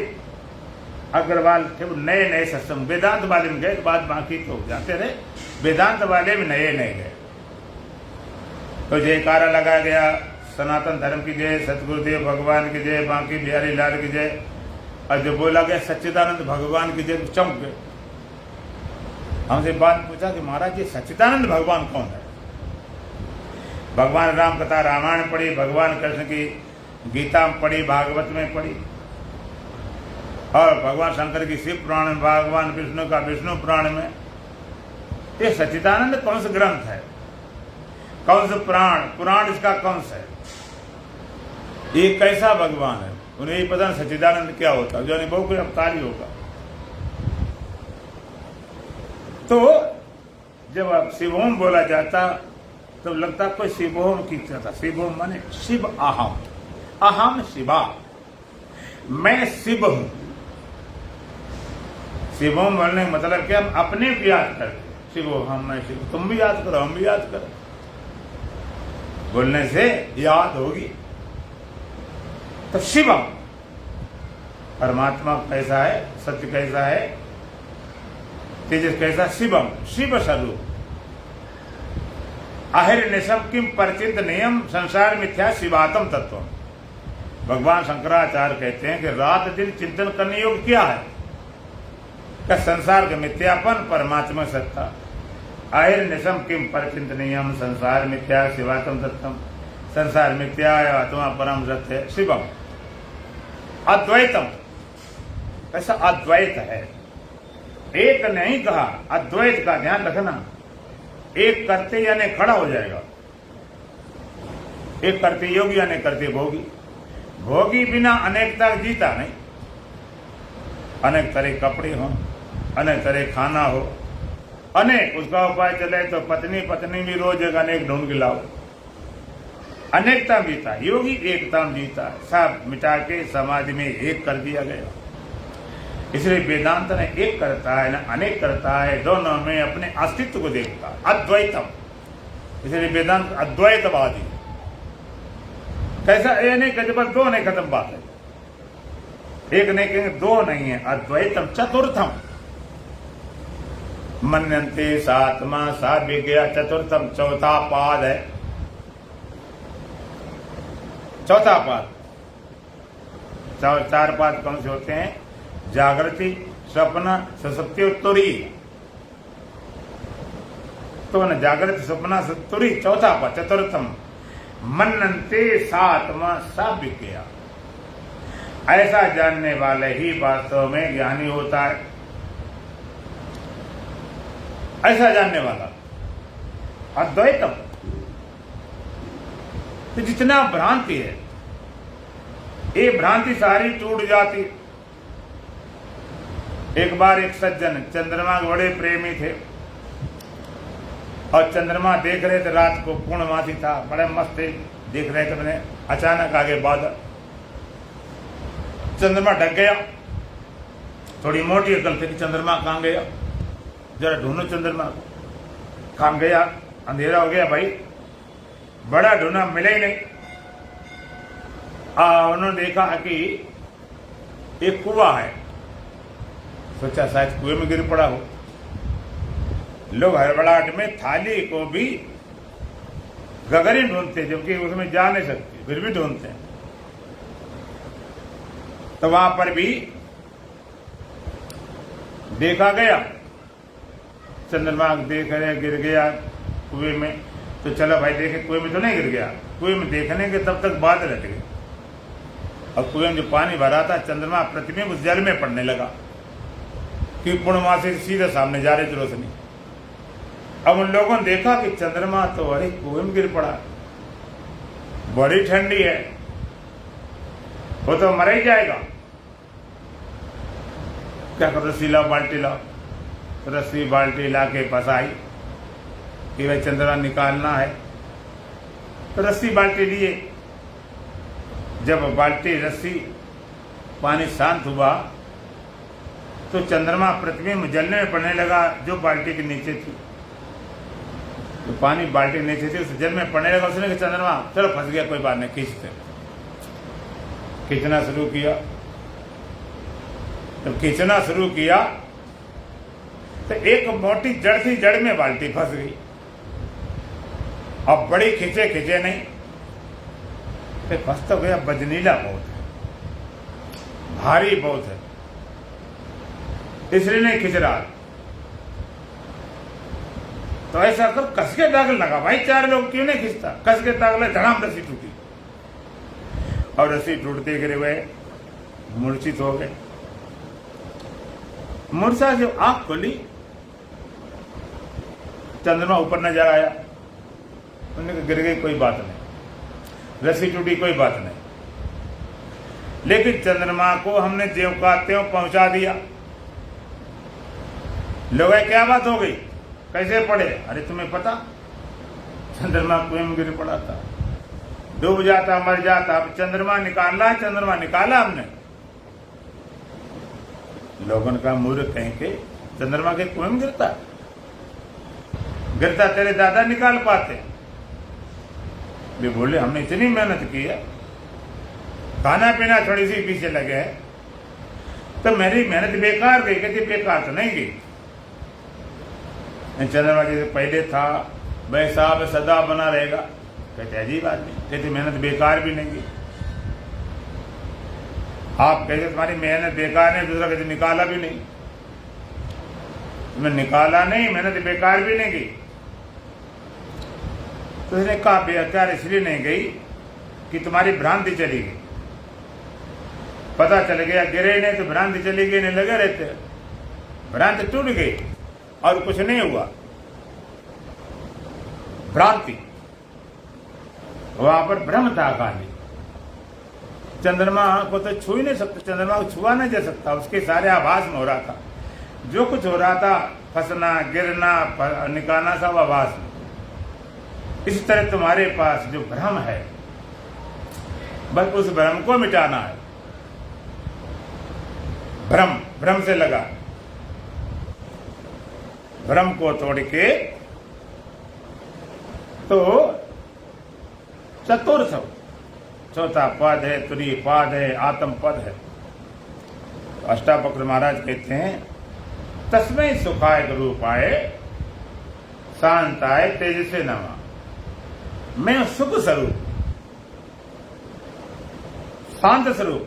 अग्रवाल थे, वो नए नए सत्संग वेदांत वाले में गए, बाद बाकी तो जाते रहे, वेदांत वाले में नए नए गए। तो जयकारा लगाया गया, सनातन धर्म की जय, सतगुरुदेव भगवान की जय, बांकी बिहारी लाल की जय। और जो बोला गया सच्चिदानंद भगवान की जय, चमक गए। हमसे बात पूछा कि महाराज ये सच्चिदानंद भगवान कौन है? भगवान राम कथा रामायण पढ़ी, भगवान कृष्ण की गीता पढ़ी, भागवत में पढ़ी, और भगवान शंकर की शिव पुराण में, भगवान विष्णु का विष्णु पुराण में। ये सच्चिदानंद कौन सा ग्रंथ है, कौन सा पुराण इसका कौन सा है, ये कैसा भगवान है? उन्हें ये पता नहीं सच्चिदानंद क्या होता है, जो नहीं वो कोई अवतारी होगा। तो जब अब शिवोम बोला जाता तो लगता कोई शिवोम की था। शिवोम माने शिव अहम, अहम शिवा, मैं शिव हूं। शिवोम बोलने का मतलब क्या? हम अपने को याद करते, शिवो हम, मैं शिव, तुम भी याद करो, हम भी याद करो, बोलने से याद होगी। तो शिवम परमात्मा कैसा है, सत्य कैसा है, तेजस कैसा? शिवम, शिव स्वरूप। अहिर्निशम किम परिचित नियम संसार मिथ्या शिवात्म तत्व। भगवान शंकराचार्य कहते हैं कि रात दिन चिंतन करने योग्य क्या है? क्या संसार का मिथ्यापन, परमात्मा सत्ता। अहिर्निशम किम परिचित नियम संसार मिथ्या शिवात्म तत्व। संसार मिथ्या है, आत्मा परम सत्य है, शिवम। अद्वैतम, ऐसा अद्वैत है, एक नहीं कहा, अद्वैत का ध्यान रखना। एक करते यानी खड़ा हो जाएगा, एक करते योगी यानी करते भोगी। भोगी बिना अनेकता जीता नहीं। अनेक तरह कपड़े हो, अनेक तरह खाना हो, अनेक उसका उपाय चले तो पत्नी भी रोज एक अनेक ढूंढ के लाओ। अनेकता जीता, योगी एकता में जीता, सब मिटा के समाज में एक कर दिया गया। इसलिए वेदांत ने एक करता है, न अनेक करता है, दोनों में अपने अस्तित्व को देखता है, अद्वैतम। इसलिए वेदांत अद्वैतवादी। कैसा? ये नहीं कहते बस दो नहीं, खत्म बात है। एक नहीं कहेंगे, दो नहीं है, अद्वैतम। चतुर्थम मन्यन्ते सात्मा सा विज्ञा, चतुर्थम चौथा पाद है, चौथा पाद। चार पाद कौन से होते हैं? जागृति, स्वप्न, सुषुप्ति और तुरी। तो न जागृति, स्वप्न, तुरी, चौथा पाद, चतुर्थम मन्नन्ते सात्मा सा विज्ञा। ऐसा जानने वाले ही वास्तव में ज्ञानी होता है। ऐसा जानने वाला अद्वैतम। तो जितना भ्रांति है, ये भ्रांति सारी टूट जाती। एक बार एक सज्जन चंद्रमा के बड़े प्रेमी थे और चंद्रमा देख रहे थे, रात को पूर्णमासी था, बड़े मस्त थे, देख रहे थे। मैंने अचानक आगे बादल, चंद्रमा ढक गया। थोड़ी मोटी अकल थी कि चंद्रमा कहां गया, जरा ढूंढो चंद्रमा को, कहां गया? अंधेरा हो गया भाई, बड़ा ढूंढा, मिला ही नहीं। उन्होंने देखा कि एक कुआं है, सोचा शायद कुएं में गिर पड़ा हो। लोग हड़बड़ाहट में थाली को भी गगरी ढूंढते, जबकि उसमें जा नहीं सकते, फिर भी ढूंढते हैं। तो वहां पर भी देखा गया, चंद्रमा देख रहे गिर गया कुएं में, तो चलो भाई देखे, कुएं में तो नहीं गिर गया, कुएं में देखने के तब तक बादल हट गए और कुएं में जो पानी भरा था चंद्रमा प्रतिबिंब उस जल में पड़ने लगा कि पूर्णमासी से सीधे सामने जा रही थी रोशनी। अब उन लोगों ने देखा कि चंद्रमा तो अरे कुएं में गिर पड़ा, बड़ी ठंडी है, वो तो मर ही जाएगा। क्या करो, रस्सी लाओ, बाल्टी लाओ, रस्सी बाल्टी ला के पास आई कि भाई चंद्रमा निकालना है, तो रस्सी बाल्टी लिए। जब बाल्टी रस्सी पानी शांत हुआ तो चंद्रमा प्रतिबिंब जलने में पड़ने लगा जो बाल्टी के नीचे थी, तो पानी बाल्टी के नीचे थी उस जल में पड़ने लगा। उसने कहा चंद्रमा चलो फंस गया, कोई बात नहीं, खींचते। खींचना शुरू किया, जब खींचना शुरू किया तो एक मोटी जड़ थी, जड़ में बाल्टी फंस गई। अब बड़ी खींचे खींचे नहीं, फिर फंस तो गया, बजनीला बहुत है, भारी बहुत है, इसलिए नहीं खींच रहा। तो ऐसा कर कस के दाग लगा, भाई चार लोग क्यों नहीं खींचता, कस के दाग लगा, धड़ाम रस्सी टूटी और रस्सी टूटते गिरे हुए मूर्छित हो गए। मूर्छा जब आंख खोली, चंद्रमा ऊपर नजर आया, उन्होंने गिर गई, कोई बात नहीं, रस्सी टूटी, कोई बात नहीं। लेकिन चंद्रमा को हमने ज्यों का त्यों पहुंचा दिया। लोग क्या बात हो गई, कैसे पड़े? अरे तुम्हें पता, चंद्रमा कुएं में गिर पड़ा था, डूब जाता, मर जाता, अब चंद्रमा निकालना है, चंद्रमा निकाला हमने। लोगों ने कहा मूर्ख कहीं के, चंद्रमा के कुएं में गिरता, गिरता तेरे दादा निकाल पाते। वे बोले हमने इतनी मेहनत की है, खाना पीना थोड़ी सी पीछे लगे है, तो मेरी मेहनत बेकार गई। कहती बेकार तो नहीं गई, चंद्रमा जैसे पहले था वैसा अब सदा बना रहेगा। कहते अजीब आदमी, कहते मेहनत बेकार भी नहीं गई। आप कहते तुम्हारी मेहनत बेकार नहीं, दूसरा कहते निकाला भी नहीं, तुम्हें निकाला नहीं, मेहनत बेकार भी नहीं गई। तो उसने कहा बेकार इसलिए नहीं गई कि तुम्हारी भ्रांति चली गई, पता चल गया गिरे नहीं तो भ्रांति चली गई, नहीं लगे रहते, भ्रांति टूट गई और कुछ नहीं हुआ। भ्रांति, वहां पर भ्रम था खाली। चंद्रमा को तो छू ही नहीं सकता, चंद्रमा को छुआ नहीं जा सकता, उसके सारे आभास में हो रहा था। जो कुछ हो रहा था, फंसना, गिरना, निकालना, सब आभास में। इस तरह तुम्हारे पास जो भ्रम है, बस उस भ्रम को मिटाना है। भ्रम, भ्रम से लगा, भ्रम को तोड़ के तो चतुर्थ, चौथा पद है, तुरीय पद है, आत्म पद है। अष्टावक्र महाराज कहते हैं तस्मै सुखाय रूपाय शांताय तेजसे नमः। मैं सुख स्वरूप, शांत स्वरूप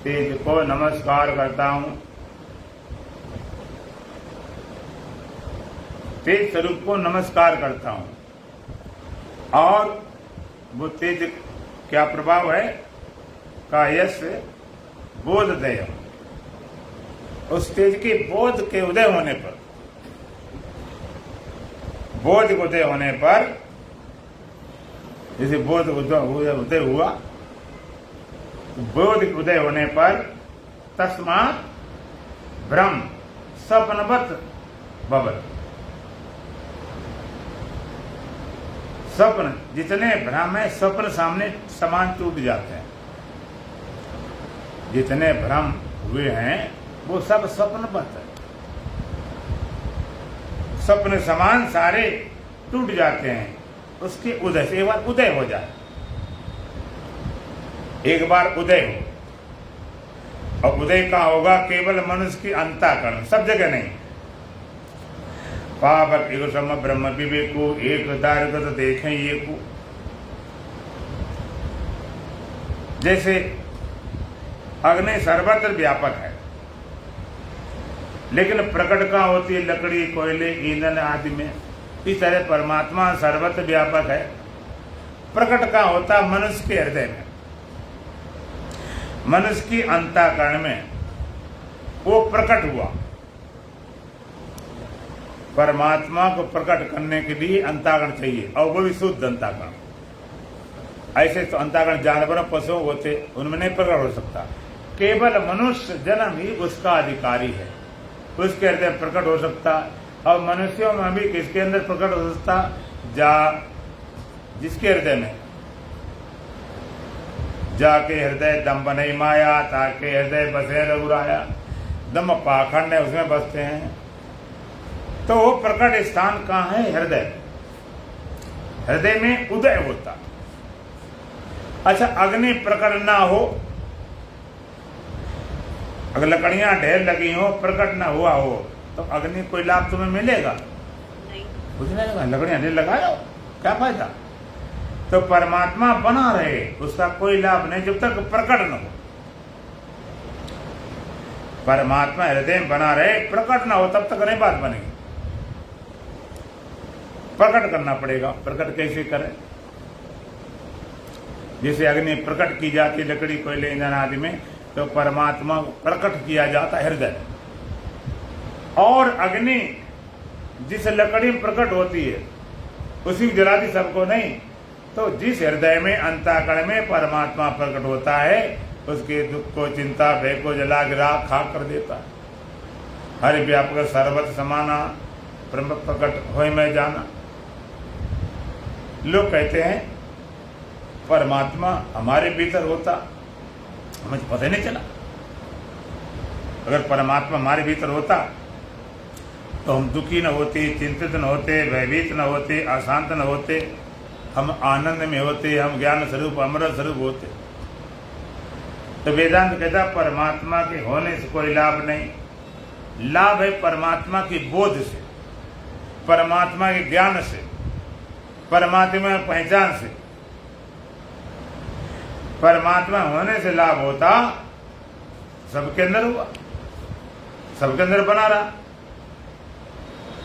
तेज को नमस्कार करता हूं। तेज स्वरूप को नमस्कार करता हूं। और वो तेज क्या प्रभाव है? कायस बोधदय, उस तेज के बोध के उदय होने पर, बोध के उदय होने पर, जैसे बोध उदय हुआ, बोध उदय होने पर तस्मात् भ्रम स्वप्नवत् भवत्। स्वप्न, जितने भ्रम है स्वप्न सामने समान टूट जाते हैं। जितने भ्रम हुए हैं वो सब स्वप्नवत् है, स्वप्न समान सारे टूट जाते हैं। उसके उदय से एक बार उदय हो जाए, एक बार उदय हो, और उदय का होगा केवल मनुष्य की अंतःकरण, सब जगह नहीं। पावक एगो सम ब्रह्म विवेको, एक दारगत देखें ये को। जैसे अग्नि सर्वत्र व्यापक है, लेकिन प्रकट कहाँ होती है? लकड़ी, कोयले, ईंधन आदि में। इस तरह परमात्मा सर्वत्र व्यापक है। प्रकट कहाँ होता? मनुष्य के हृदय में, मनुष्य की अंतःकरण में वो प्रकट हुआ। परमात्मा को प्रकट करने के लिए अंतःकरण चाहिए, और वो भी शुद्ध अंतःकरण। ऐसे तो अंतःकरण जानवरों, पशुओं होते, उनमें नहीं प्रकट हो सकता। केवल मनुष्य जन्म ही उसका अधिकारी है, उसके हृदय प्रकट हो सकता। और मनुष्यों में भी किसके अंदर प्रकट हो सकता? जिसके हृदय में जाके हृदय दम बनई माया, ताके हृदय बसे रघुराया। दम पाखंड है, उसमें बसते हैं। तो वो प्रकट स्थान कहाँ है? हृदय। हृदय में उदय होता। अच्छा, अग्नि प्रकट ना हो, अगर लकड़ियां ढेर लगी हो, प्रकट ना हुआ हो, तो अग्नि कोई लाभ तुम्हें मिलेगा? नहीं, कुछ नहीं मिलेगा। लकड़ियां ढेर लगाओ, क्या फायदा? तो परमात्मा बना रहे, उसका कोई लाभ नहीं जब तक प्रकट न हो। परमात्मा हृदय में बना रहे, प्रकट ना हो, तब तक नहीं बात बनेगी। प्रकट करना पड़ेगा। प्रकट कैसे करें? जैसे अग्नि प्रकट की जाती लकड़ी, कोयले, ईंधन आदि में, तो परमात्मा प्रकट किया जाता हृदय। और अग्नि जिस लकड़ी में प्रकट होती है उसी जलाती, सबको नहीं। तो जिस हृदय में, अंतःकरण में परमात्मा प्रकट होता है, उसके दुख को, चिंता, भय को जला गिरा खाक कर देता है। हर व्यापक सर्वत्र समाना, ब्रह्म प्रकट होय मैं जाना। लोग कहते हैं परमात्मा हमारे भीतर होता, हमें पता ही नहीं चला। अगर परमात्मा हमारे भीतर होता तो हम दुखी न होते, चिंतित न होते, भयभीत न होते, अशांत न होते, हम आनंद में होते, हम ज्ञान स्वरूप, अमृत स्वरूप होते। तो वेदांत कहता परमात्मा के होने से कोई लाभ नहीं। लाभ है परमात्मा की बोध से, परमात्मा के ज्ञान से, परमात्मा की पहचान से। परमात्मा होने से लाभ होता, सबके अंदर हुआ, सबके अंदर बना रहा।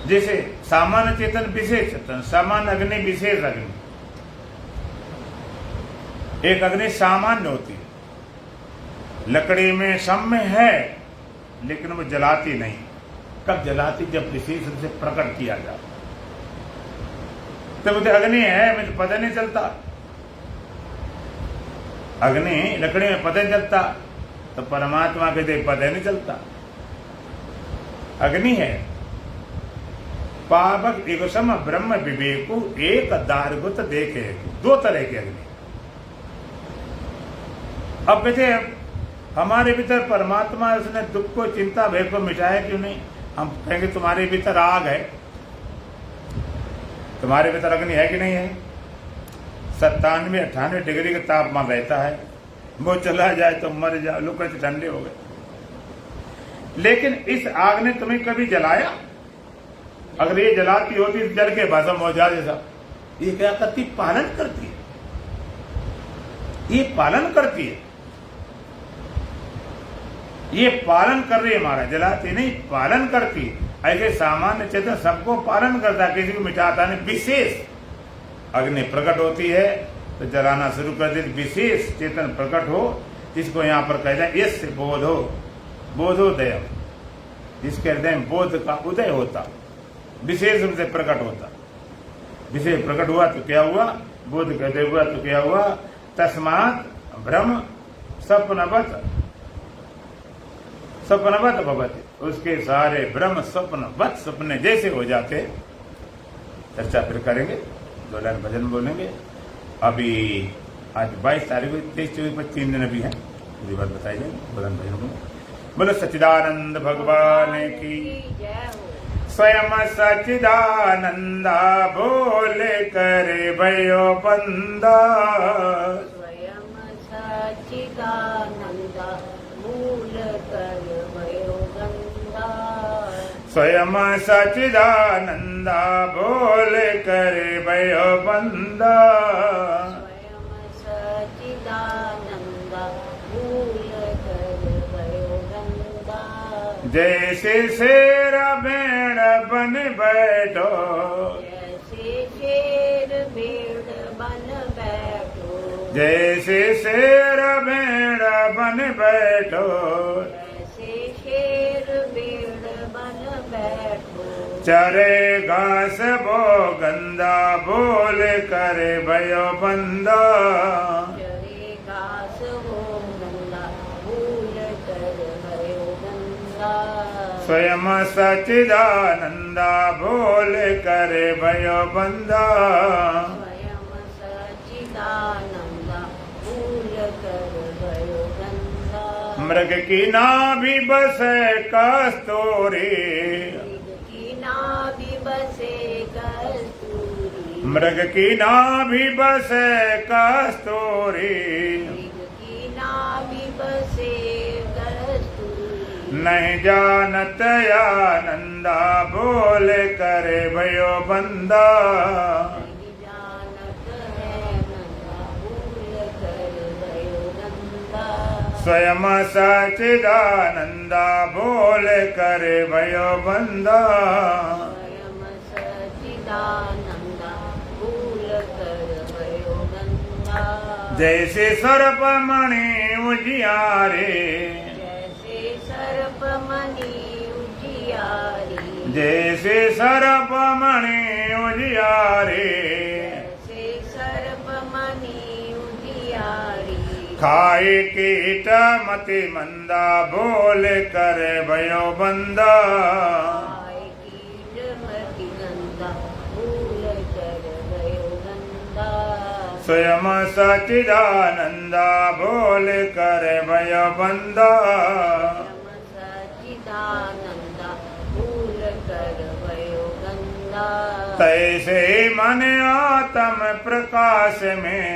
जैसे सामान्य चेतन, विशेष चेतन, सामान्य अग्नि, विशेष अग्नि। एक अग्नि सामान्य होती है, लकड़ी में साम्य है, लेकिन वो जलाती नहीं। कब जलाती? जब विशेष रूप से प्रकट किया जाता। तो मुझे अग्नि है, मुझे पता नहीं चलता। अग्नि लकड़ी में पता नहीं चलता, तो परमात्मा के देख पता नहीं चलता। अग्नि है। पावक एक सम ब्रह्म विवेकु एक दारगुत देखे। दो तरह की अग्नि। अब कहते हमारे भीतर परमात्मा, उसने दुख को, चिंता, भय को मिटाया क्यों नहीं? हम कहेंगे तुम्हारे भीतर आग है, तुम्हारे भीतर अग्नि है कि नहीं है? 97-98 डिग्री का तापमान रहता है, वो चला जाए तो मर जाओ, लोग कहते ठंडे हो गए। लेकिन इस आग ने तुम्हें कभी जलाया? अगर ये जलाती होती तो जल के भस्म हो जाते सब। ये क्या करती? पालन करती है। ये पालन करती है, ये पालन कर रही है हमारा, जलाती नहीं, पालन करती है। ऐसे सामान्य चेतन सबको पालन करता है, किसी को मिटाता नहीं। विशेष अग्नि प्रकट होती है तो जलाना शुरू कर देती। विशेष चेतन प्रकट हो, जिसको यहाँ पर कहते हैं यस्य बोधो, बोधोदय, जिसके हृदय में बोध का उदय होता, विशेष रूप से प्रकट होता। विशेष प्रकट हुआ तो क्या हुआ? बोध कहते हुआ तो क्या हुआ? तस्मात् ब्रह्म स्वप्नवत, स्वप्नवत भवति। उसके सारे ब्रह्म स्वप्नवत, सपने जैसे हो जाते। चर्चा फिर करेंगे, 2 लाइन भजन बोलेंगे। अभी आज 22 तारीख को 23-24 3 दिन अभी है, पूरी बात बताई जाएगी। भजन भजन बोलो। बोलो सच्चिदानंद भगवान की स्वयं सच्चिदानंदा बोले करे भयो बंदा। स्वयं सच्चिदानंदा भूल कर भयो बंदा। स्वयं सच्चिदानंदा बोले करे भयो बंदा। स्वयं सच्चिदानंदा भूल कर भयो बंदा। जैसे शेर भेड़ बन बैठो, जैसे शेर भेड़ बन बैठो, जैसे शेर भेड़ बन बैठो, जैसे शेर भेड़ बन बैठो, चरे घास वो गंदा बोल करे भयो बंदा, चरे घास हो गंगा भूल कर भयो गंगा, स्वयं सच्चिदानंदा बोल करे भयो बंदा, स्वयं सच्चिदानंदा भूल कर भयो गंगा, मृग की नाभि बसे कस्तूरी, मृग की नाभि बसे कस्तूरी, मृग की नाभि बसे कस्तूरी, मृग की नाभि बसे कस्तूरी, नहीं जानत आनंदा बोल करे भयो बंदा, नहीं जानत है नंदा भूल कर भयो गंगा, स्वयं सच्चिदानंदा बोल करे भयो बंदा, स्वयं सच्चिदानंदा भूल कर भयो गंगा, जैसे सर्प मणि उजियारे, जैसे सर्प मणि उजियारी, जैसे सर्प मणि उजियारे, जैसे सर्प मणि उजियारी, खाए कीट मति मंदा बोल करे भयो बंदा, आए कीट मति गंगा भूल कर भयो गंगा, स्वयं सच्चिदानंदा बोल करे भयो बंदा, स्वयं सच्चिदानंदा भूल कर भयो गंगा, तैसे मन आत्म प्रकाश में,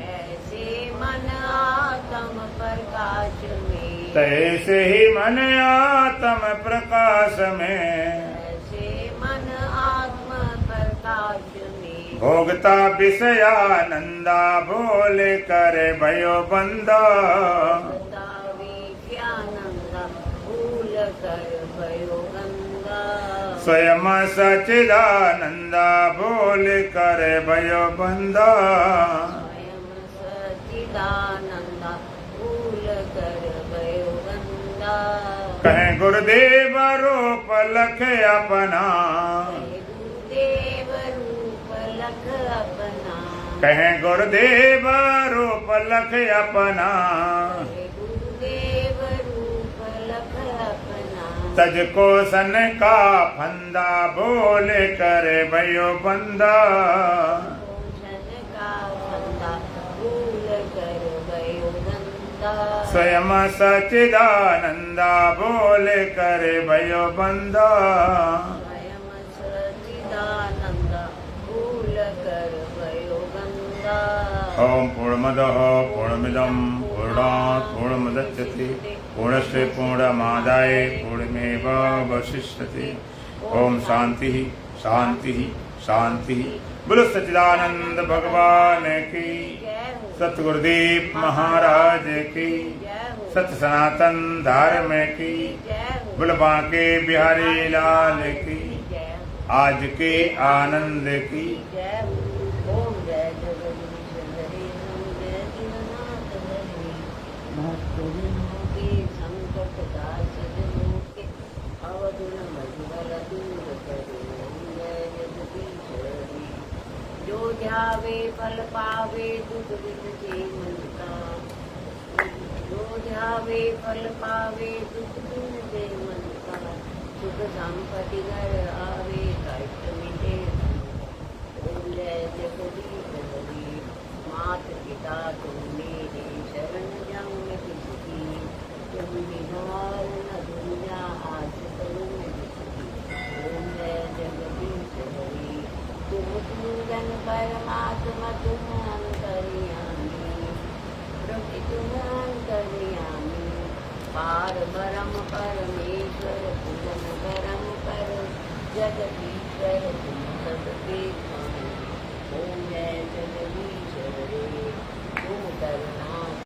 ऐसे मन आत्म प्रकाश में, तैसे ही मन आत्म प्रकाश में, ऐसे मन आत्म प्रकाश में, भोगता विषयानंदा बोल करे भयो बंदा, भोगता विषयानंदा भूल कर भयो गंगा, स्वयं सच्चिदानंदा बोल करे भयो बंदा, स्वयं सच्चिदानंदा भूल कर भयो गंगा, कहे गुरुदेव रूप लख अपना, गुरुदेव रूप लख अपना, कहे गुरुदेव रूप लख अपना, गुरुदेव रूप लख अपना, तज को सन का फंदा बोल करे भयो बंदा, भोजन का फंदा भूल कर भयो गंगा, स्वयं सच्चिदानंदा बोल करे भयो बंदा, स्वयं सच्चिदानंदा भूल कर भयो गंगा, ओम पूर्णमदः पूर्णमिदं पूर्णात् पूर्णमुदच्यते पूर्णस्य पूर्णमादाय पूर्णमेवावशिष्यते। ओम शांति शांति शांति। बोलो सच्चिदानंद भगवान की, जय हो, सतगुरुदेव महाराज की, जय हो, सत्य सनातन धर्म की, जय हो, बोलो बांके बिहारी लाल की, जय हो, आज के आनंद की। जय हो। ओम जय जगदीश हरे ओम जय दीननाथ हरे, भक्तजनों के संकट दास जनों के अवगुण मधुबल दूर करे। ओम जय जगदीश हरे, जो ध्यावे फल पावे दुख बिन से मन का, जो ध्यावे फल पावे दुख बिन से मन का, सुख संपत्ति घर आवे कष्ट मिटे। ओम जय जगदीश हरि, मात पिता तुम मेरे शरण जाऊं मैं किसकी, तुम निहार न दुनिया आस करूं मैं किसकी। ओम जय जगदीश हरि, तुम पूजन परमात्मा तुम अंतर्यामी, प्रभु तुम अंतर्यामी, पार ब्रह्म परमेश्वर पूजन परम पर जगदीश्वर तुम सबके